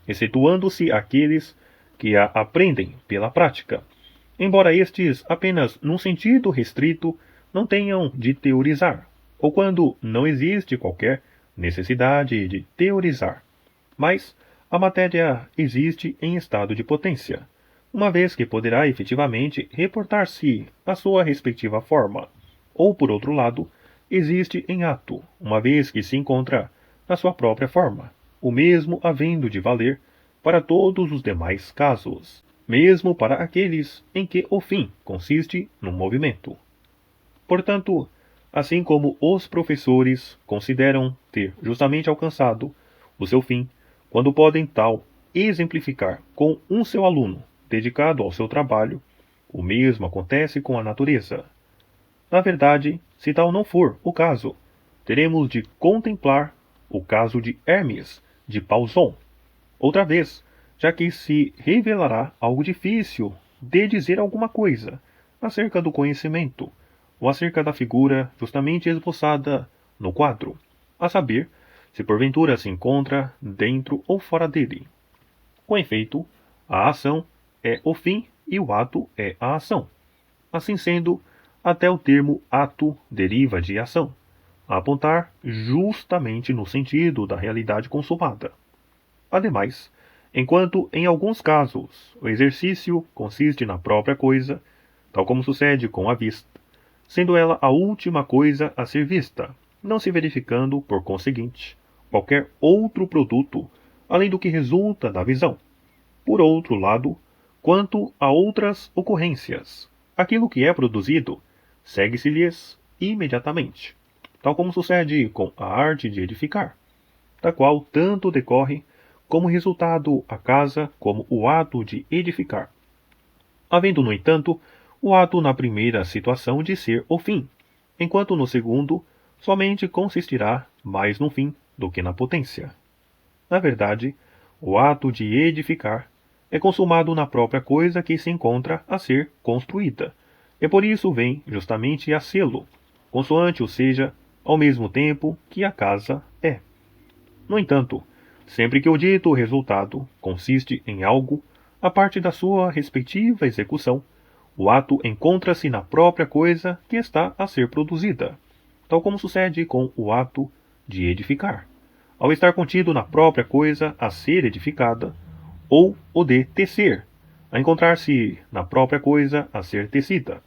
A: excetuando-se aqueles que a aprendem pela prática, embora estes apenas num sentido restrito não tenham de teorizar, ou quando não existe qualquer necessidade de teorizar. Mas a matéria existe em estado de potência, uma vez que poderá efetivamente reportar-se à sua respectiva forma, ou por outro lado, existe em ato, uma vez que se encontra na sua própria forma, o mesmo havendo de valer para todos os demais casos, mesmo para aqueles em que o fim consiste no movimento. Portanto, assim como os professores consideram ter justamente alcançado o seu fim, quando podem tal exemplificar com um seu aluno dedicado ao seu trabalho, o mesmo acontece com a natureza. Na verdade, se tal não for o caso, teremos de contemplar o caso de Hermes de Pauson, outra vez, já que se revelará algo difícil de dizer alguma coisa acerca do conhecimento, ou acerca da figura justamente esboçada no quadro, a saber, se porventura se encontra dentro ou fora dele. Com efeito, a ação é o fim e o ato é a ação. Assim sendo, até o termo ato deriva de ação, a apontar justamente no sentido da realidade consumada. Ademais, enquanto em alguns casos o exercício consiste na própria coisa, tal como sucede com a vista, sendo ela a última coisa a ser vista, não se verificando, por conseguinte, qualquer outro produto além do que resulta da visão. Por outro lado, quanto a outras ocorrências, aquilo que é produzido segue-se-lhes imediatamente, tal como sucede com a arte de edificar, da qual tanto decorre como resultado a casa como o ato de edificar, havendo, no entanto, o ato na primeira situação de ser o fim, enquanto no segundo somente consistirá mais no fim do que na potência. Na verdade, o ato de edificar, é consumado na própria coisa que se encontra a ser construída, e por isso vem justamente a sê-lo, consoante o seja, ao mesmo tempo que a casa é. No entanto, sempre que o dito resultado consiste em algo, a parte da sua respectiva execução, o ato encontra-se na própria coisa que está a ser produzida, tal como sucede com o ato de edificar, ao estar contido na própria coisa a ser edificada, ou o de tecer, a encontrar-se na própria coisa a ser tecida,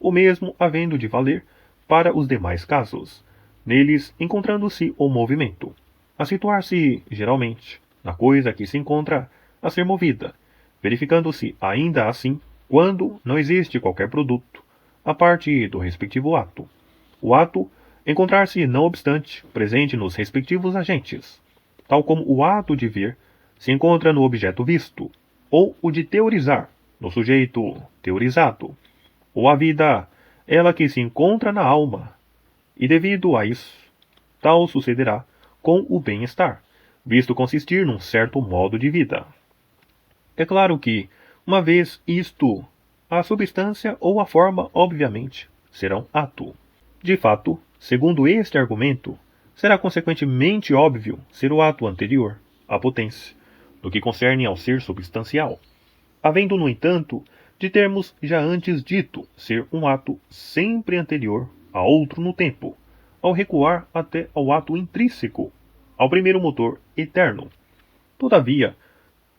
A: o mesmo havendo de valer para os demais casos, neles encontrando-se o movimento, a situar-se, geralmente, na coisa que se encontra a ser movida, verificando-se ainda assim quando não existe qualquer produto, a parte do respectivo ato. O ato encontrar-se, não obstante, presente nos respectivos agentes, tal como o ato de ver se encontra no objeto visto, ou o de teorizar, no sujeito teorizado, ou a vida, ela que se encontra na alma, e devido a isso, tal sucederá com o bem-estar, visto consistir num certo modo de vida. É claro que, uma vez isto, a substância ou a forma, obviamente, serão ato. De fato, segundo este argumento, será consequentemente óbvio ser o ato anterior, à potência, no que concerne ao ser substancial, havendo, no entanto, de termos já antes dito ser um ato sempre anterior a outro no tempo, ao recuar até ao ato intrínseco, ao primeiro motor eterno. Todavia,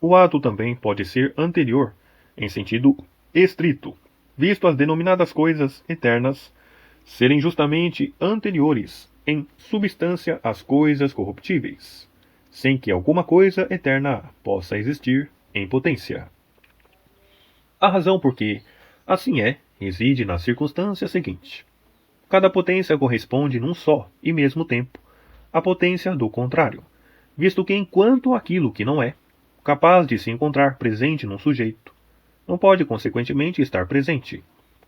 A: o ato também pode ser anterior, em sentido estrito, visto as denominadas coisas eternas serem justamente anteriores em substância às coisas corruptíveis, sem que alguma coisa eterna possa existir em potência. A razão por que assim é reside na circunstância seguinte: cada potência corresponde num só e mesmo tempo à potência do contrário, visto que enquanto aquilo que não é capaz de se encontrar presente num sujeito, não pode consequentemente estar presente.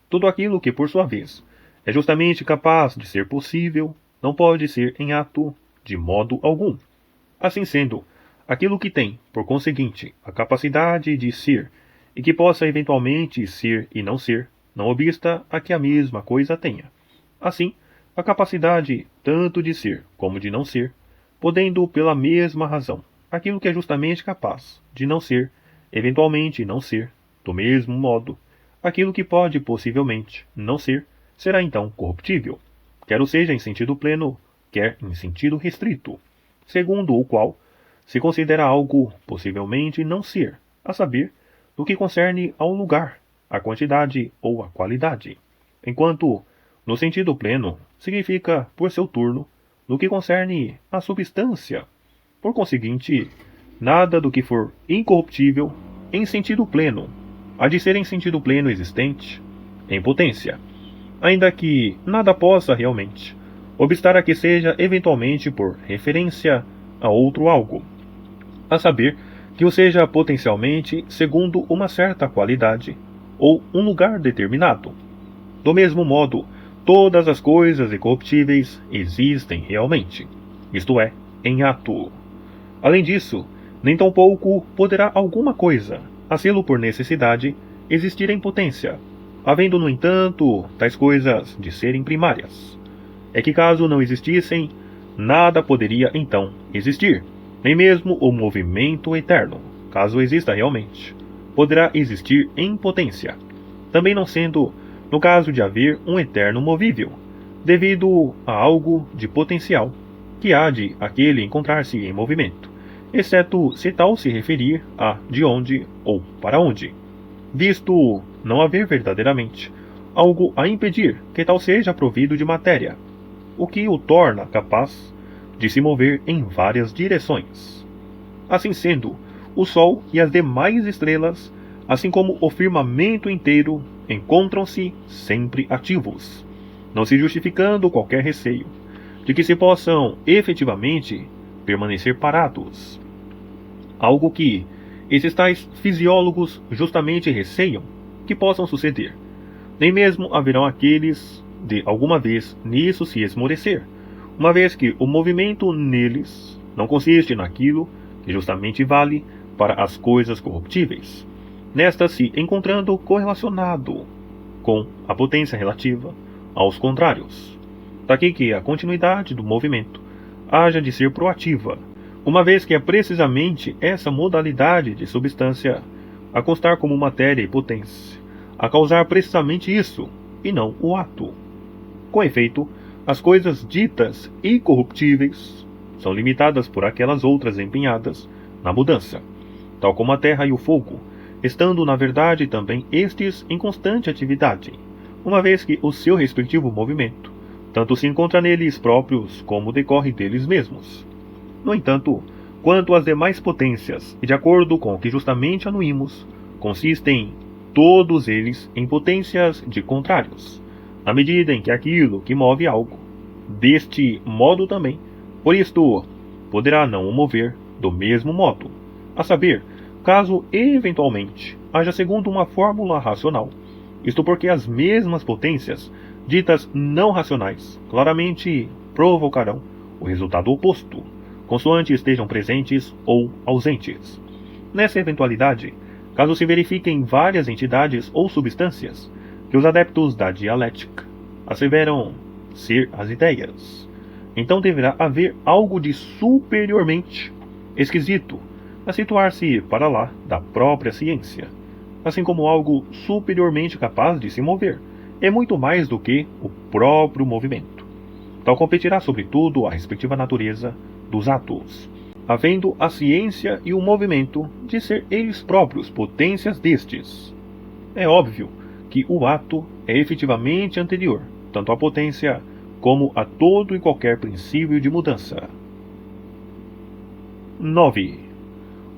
A: Tudo aquilo que, por sua vez, é justamente capaz de ser possível, não pode ser em ato de modo algum. Assim sendo, aquilo que tem, por conseguinte, a capacidade de ser, e que possa eventualmente ser e não obsta a que a mesma coisa tenha. Assim, a capacidade tanto de ser como de não ser, podendo pela mesma razão, aquilo que é justamente capaz de não ser, eventualmente não ser, do mesmo modo, aquilo que pode possivelmente não ser, será então corruptível, quer o seja em sentido pleno, quer em sentido restrito, segundo o qual se considera algo possivelmente não ser, a saber, no que concerne ao lugar, à quantidade ou à qualidade, enquanto, no sentido pleno, significa, por seu turno, no que concerne à substância. Por conseguinte, nada do que for incorruptível, em sentido pleno, há de ser em sentido pleno existente, em potência, ainda que nada possa realmente, obstar a que seja eventualmente por referência a outro algo, a saber, que o seja potencialmente segundo uma certa qualidade, ou um lugar determinado. Do mesmo modo, todas as coisas incorruptíveis existem realmente, isto é, em ato. Além disso, nem tampouco poderá alguma coisa, a sê-lo por necessidade, existir em potência, havendo, no entanto, tais coisas de serem primárias. É que caso não existissem, nada poderia então existir, nem mesmo o movimento eterno, caso exista realmente, poderá existir em potência, também não sendo, no caso de haver um eterno movível, devido a algo de potencial, que há de aquele encontrar-se em movimento, exceto se tal se referir a de onde ou para onde, visto não haver verdadeiramente algo a impedir que tal seja provido de matéria, o que o torna capaz de se mover em várias direções. Assim sendo, o Sol e as demais estrelas, assim como o firmamento inteiro, encontram-se sempre ativos, não se justificando qualquer receio de que se possam efetivamente permanecer parados. Algo que esses tais fisiólogos justamente receiam que possam suceder. Nem mesmo haverão aqueles de alguma vez nisso se esmorecer, uma vez que o movimento neles não consiste naquilo que justamente vale para as coisas corruptíveis, nesta se encontrando correlacionado com a potência relativa aos contrários. Daqui que a continuidade do movimento haja de ser proativa, uma vez que é precisamente essa modalidade de substância a constar como matéria e potência, a causar precisamente isso, e não o ato. Com efeito, as coisas ditas incorruptíveis são limitadas por aquelas outras empenhadas na mudança, tal como a terra e o fogo, estando na verdade também estes em constante atividade, uma vez que o seu respectivo movimento tanto se encontra neles próprios como decorre deles mesmos. No entanto, quanto às demais potências, e de acordo com o que justamente anuímos, consistem todos eles em potências de contrários, à medida em que aquilo que move algo, deste modo também, por isto, poderá não o mover do mesmo modo, a saber, caso eventualmente haja segundo uma fórmula racional, isto porque as mesmas potências ditas não racionais claramente provocarão o resultado oposto, consoante estejam presentes ou ausentes. Nessa eventualidade, caso se verifiquem várias entidades ou substâncias que os adeptos da dialética asseveram ser as ideias, então deverá haver algo de superiormente esquisito a situar-se para lá da própria ciência, assim como algo superiormente capaz de se mover é muito mais do que o próprio movimento. Tal competirá sobretudo a respectiva natureza dos atos, havendo a ciência e o movimento de ser eles próprios potências destes. É óbvio que o ato é efetivamente anterior, tanto à potência como a todo e qualquer princípio de mudança. 9.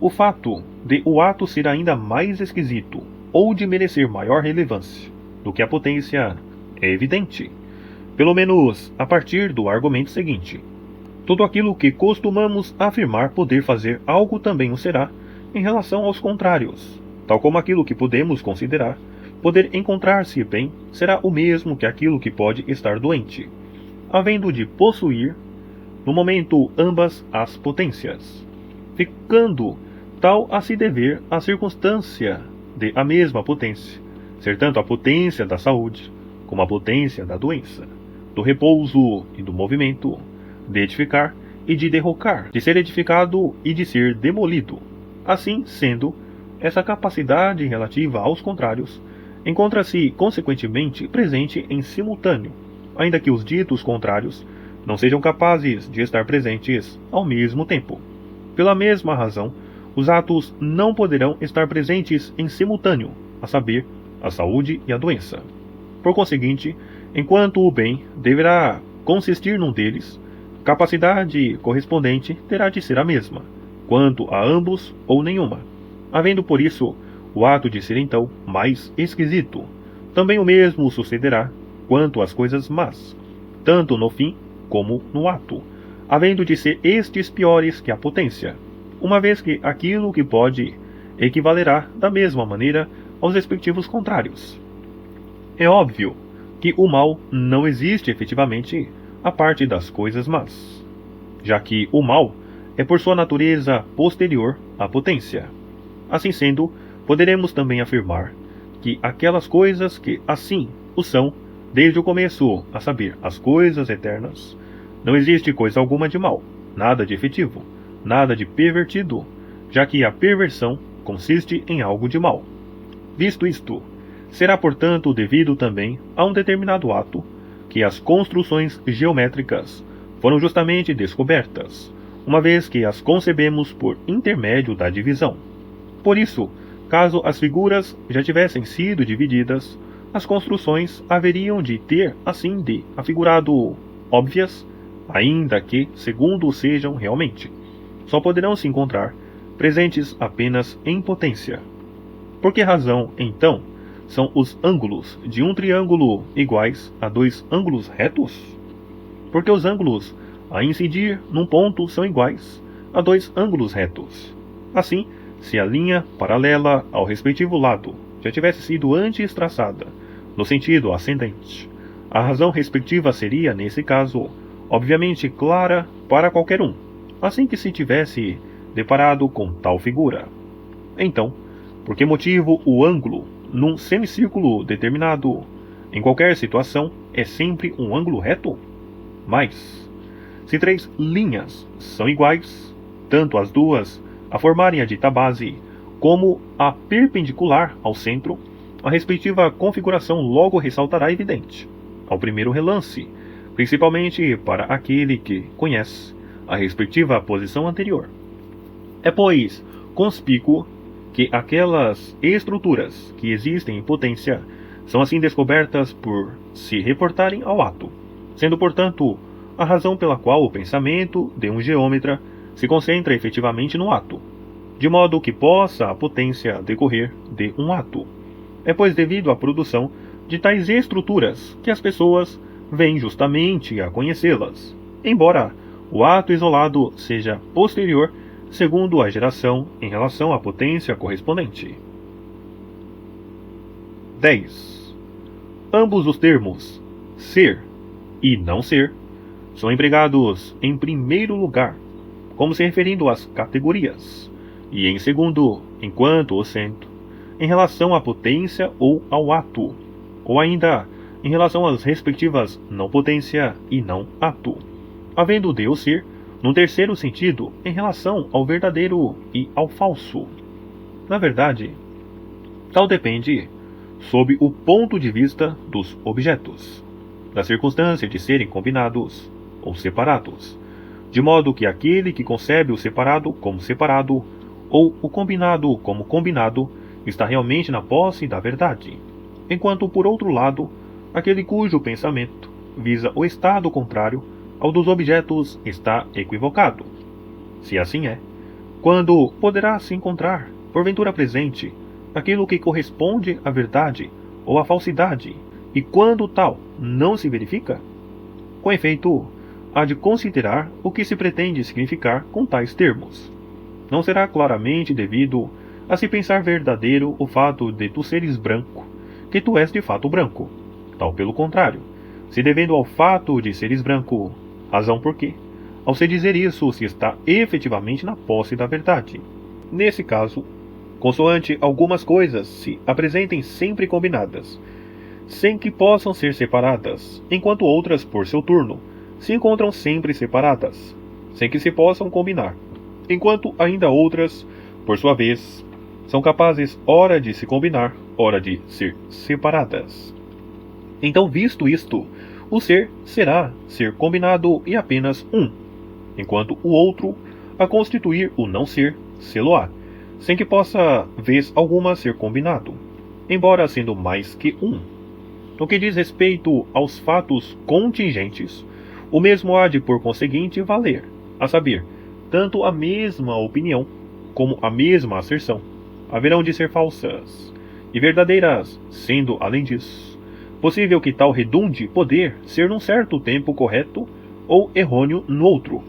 A: O fato de o ato ser ainda mais esquisito ou de merecer maior relevância do que a potência é evidente, pelo menos a partir do argumento seguinte: tudo aquilo que costumamos afirmar poder fazer algo também o será em relação aos contrários, tal como aquilo que podemos considerar poder encontrar-se bem será o mesmo que aquilo que pode estar doente, havendo de possuir no momento ambas as potências, ficando tal a se dever à circunstância de a mesma potência ser tanto a potência da saúde como a potência da doença, do repouso e do movimento, de edificar e de derrocar, de ser edificado e de ser demolido. Assim sendo, essa capacidade relativa aos contrários encontra-se consequentemente presente em simultâneo, ainda que os ditos contrários não sejam capazes de estar presentes ao mesmo tempo. Pela mesma razão, os atos não poderão estar presentes em simultâneo, a saber, a saúde e a doença. Por conseguinte, enquanto o bem deverá consistir num deles, capacidade correspondente terá de ser a mesma, quanto a ambos ou nenhuma, havendo por isso o ato de ser então mais esquisito. Também o mesmo sucederá quanto às coisas más, tanto no fim como no ato, havendo de ser estes piores que a potência, uma vez que aquilo que pode equivalerá da mesma maneira aos respectivos contrários. É óbvio que o mal não existe efetivamente a parte das coisas más, já que o mal é por sua natureza posterior à potência. Assim sendo, poderemos também afirmar que aquelas coisas que assim o são desde o começo, a saber, as coisas eternas, não existe coisa alguma de mal, nada de efetivo, nada de pervertido, já que a perversão consiste em algo de mal. Visto isto, será portanto devido também a um determinado ato que as construções geométricas foram justamente descobertas, uma vez que as concebemos por intermédio da divisão. Por isso, caso as figuras já tivessem sido divididas, as construções haveriam de ter assim de afigurado óbvias, ainda que, segundo sejam realmente, só poderão se encontrar presentes apenas em potência. Por que razão, então, são os ângulos de um triângulo iguais a dois ângulos retos? Porque os ângulos a incidir num ponto são iguais a dois ângulos retos. Assim, se a linha paralela ao respectivo lado já tivesse sido antes traçada no sentido ascendente, a razão respectiva seria, nesse caso, obviamente clara para qualquer um, assim que se tivesse deparado com tal figura. Então, por que motivo o ângulo, num semicírculo determinado, em qualquer situação, é sempre um ângulo reto? Mas, se três linhas são iguais, tanto as duas a formarem a dita base, como a perpendicular ao centro, a respectiva configuração logo ressaltará evidente, ao primeiro relance, principalmente para aquele que conhece a respectiva posição anterior. É, pois, conspícuo que aquelas estruturas que existem em potência são assim descobertas por se reportarem ao ato, sendo, portanto, a razão pela qual o pensamento de um geômetra se concentra efetivamente no ato, de modo que possa a potência decorrer de um ato. É, pois, devido à produção de tais estruturas que as pessoas vêm justamente a conhecê-las, embora o ato isolado seja posterior segundo a geração em relação à potência correspondente. 10. Ambos os termos ser e não ser são empregados em primeiro lugar, como se referindo às categorias, e em segundo, enquanto o sendo, em relação à potência ou ao ato, ou ainda em relação às respectivas não potência e não ato, havendo de o ser num terceiro sentido em relação ao verdadeiro e ao falso. Na verdade, tal depende sob o ponto de vista dos objetos, da circunstância de serem combinados ou separados, de modo que aquele que concebe o separado como separado ou o combinado como combinado está realmente na posse da verdade, enquanto, por outro lado, aquele cujo pensamento visa o estado contrário ao dos objetos está equivocado. Se assim é, quando poderá se encontrar, porventura presente, aquilo que corresponde à verdade ou à falsidade, e quando tal não se verifica? Com efeito, há de considerar o que se pretende significar com tais termos. Não será claramente devido a se pensar verdadeiro o fato de tu seres branco, que tu és de fato branco. Tal pelo contrário, se devendo ao fato de seres branco, razão porque, ao se dizer isso, se está efetivamente na posse da verdade. Nesse caso, consoante algumas coisas se apresentem sempre combinadas, sem que possam ser separadas, enquanto outras, por seu turno, se encontram sempre separadas, sem que se possam combinar, enquanto ainda outras, por sua vez, são capazes ora de se combinar, ora de ser separadas. Então, visto isto, o ser será ser combinado e apenas um, enquanto o outro, a constituir o não ser, sê-lo-á, sem que possa, vez alguma, ser combinado, embora sendo mais que um. No que diz respeito aos fatos contingentes, o mesmo há de, por conseguinte, valer, a saber, tanto a mesma opinião como a mesma asserção haverão de ser falsas e verdadeiras, sendo, além disso, possível que tal redunde poder ser num certo tempo correto ou errôneo no outro,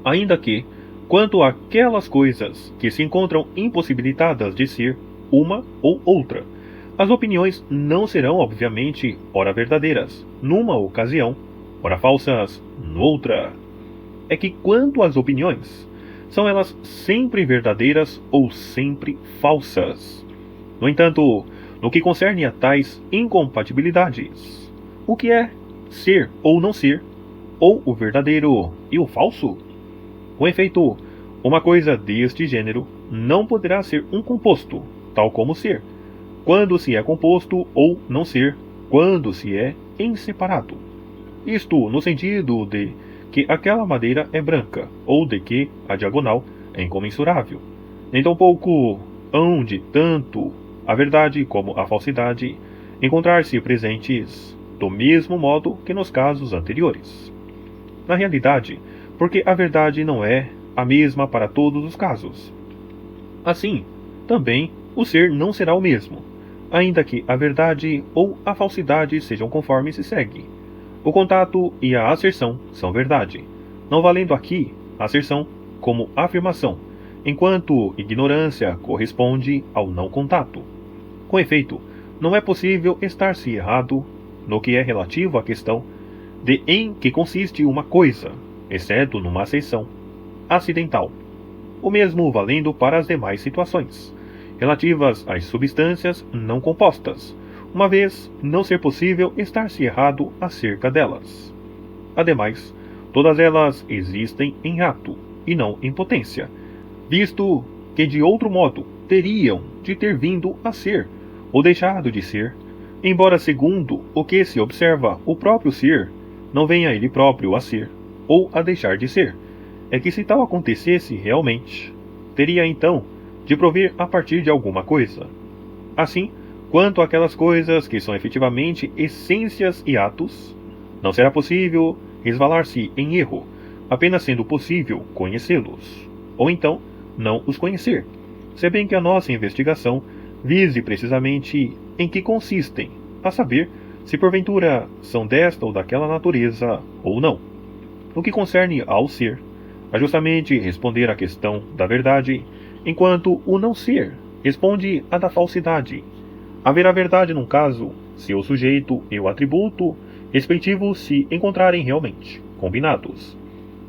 A: ainda que, quanto àquelas coisas que se encontram impossibilitadas de ser uma ou outra, as opiniões não serão, obviamente, ora verdadeiras, numa ocasião, ora falsas, noutra. É que, quanto às opiniões, são elas sempre verdadeiras ou sempre falsas. No entanto, no que concerne a tais incompatibilidades, o que é ser ou não ser, ou o verdadeiro e o falso? Com efeito, uma coisa deste gênero não poderá ser um composto, tal como ser, quando se é composto, ou não ser, quando se é em separado. Isto no sentido de que aquela madeira é branca, ou de que a diagonal é incomensurável. Nem tampouco hão de tanto a verdade como a falsidade encontrar-se presentes do mesmo modo que nos casos anteriores. Na realidade, porque a verdade não é a mesma para todos os casos. Assim, também o ser não será o mesmo, ainda que a verdade ou a falsidade sejam conforme se segue. O contato e a asserção são verdade, não valendo aqui a asserção como afirmação, enquanto ignorância corresponde ao não contato. Com efeito, não é possível estar-se errado no que é relativo à questão de em que consiste uma coisa, exceto numa aceição acidental. o mesmo valendo para as demais situações, relativas às substâncias não compostas, uma vez não ser possível estar-se errado acerca delas. Ademais, todas elas existem em ato, e não em potência, visto que de outro modo teriam de ter vindo a ser, ou deixado de ser, embora segundo o que se observa o próprio ser, não venha ele próprio a ser, ou a deixar de ser. É que se tal acontecesse realmente, teria então de provir a partir de alguma coisa. Assim, quanto àquelas coisas que são efetivamente essências e atos, não será possível resvalar-se em erro, apenas sendo possível conhecê-los, ou então não os conhecer, se bem que a nossa investigação vise precisamente em que consistem, a saber, se porventura são desta ou daquela natureza ou não. No que concerne ao ser, a justamente responder à questão da verdade, enquanto o não ser responde à da falsidade. Haverá verdade num caso, se o sujeito e o atributo respectivos se encontrarem realmente combinados,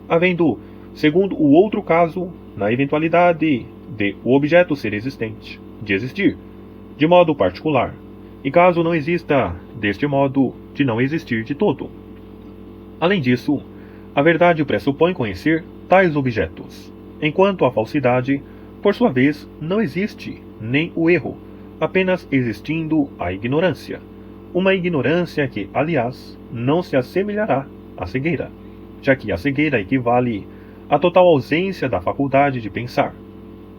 A: havendo, segundo o outro caso, na eventualidade de o objeto ser existente, de existir, de modo particular, e caso não exista, deste modo, de não existir de todo. Além disso, a verdade pressupõe conhecer tais objetos, enquanto a falsidade, por sua vez, não existe, nem o erro, apenas existindo a ignorância. Uma ignorância que, aliás, não se assemelhará à cegueira, já que a cegueira equivale à total ausência da faculdade de pensar.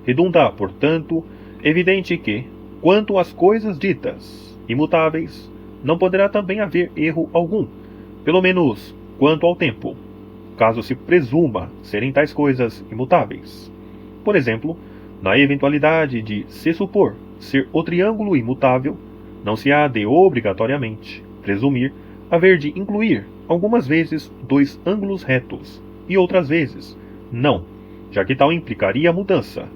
A: Redunda, portanto, evidente que, quanto às coisas ditas imutáveis, não poderá também haver erro algum, pelo menos quanto ao tempo, caso se presuma serem tais coisas imutáveis. Por exemplo, na eventualidade de se supor ser o triângulo imutável, não se há de obrigatoriamente presumir haver de incluir algumas vezes dois ângulos retos e outras vezes não, já que tal implicaria mudança,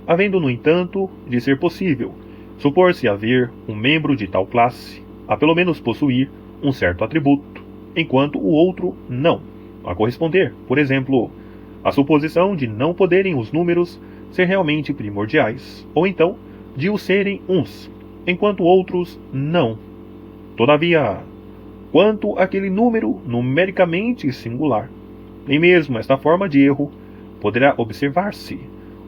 A: havendo, no entanto, de ser possível supor-se haver um membro de tal classe a pelo menos possuir um certo atributo, enquanto o outro não, a corresponder, por exemplo, à suposição de não poderem os números ser realmente primordiais, ou então de o serem uns, enquanto outros não. Todavia, quanto àquele número numericamente singular, nem mesmo esta forma de erro poderá observar-se,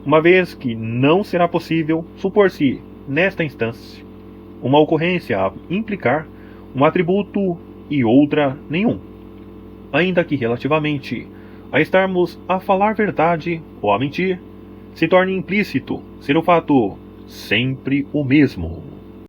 A: uma vez que não será possível supor-se, nesta instância, uma ocorrência a implicar um atributo e outra nenhum, ainda que relativamente a estarmos a falar verdade ou a mentir, se torne implícito ser o fato sempre o mesmo.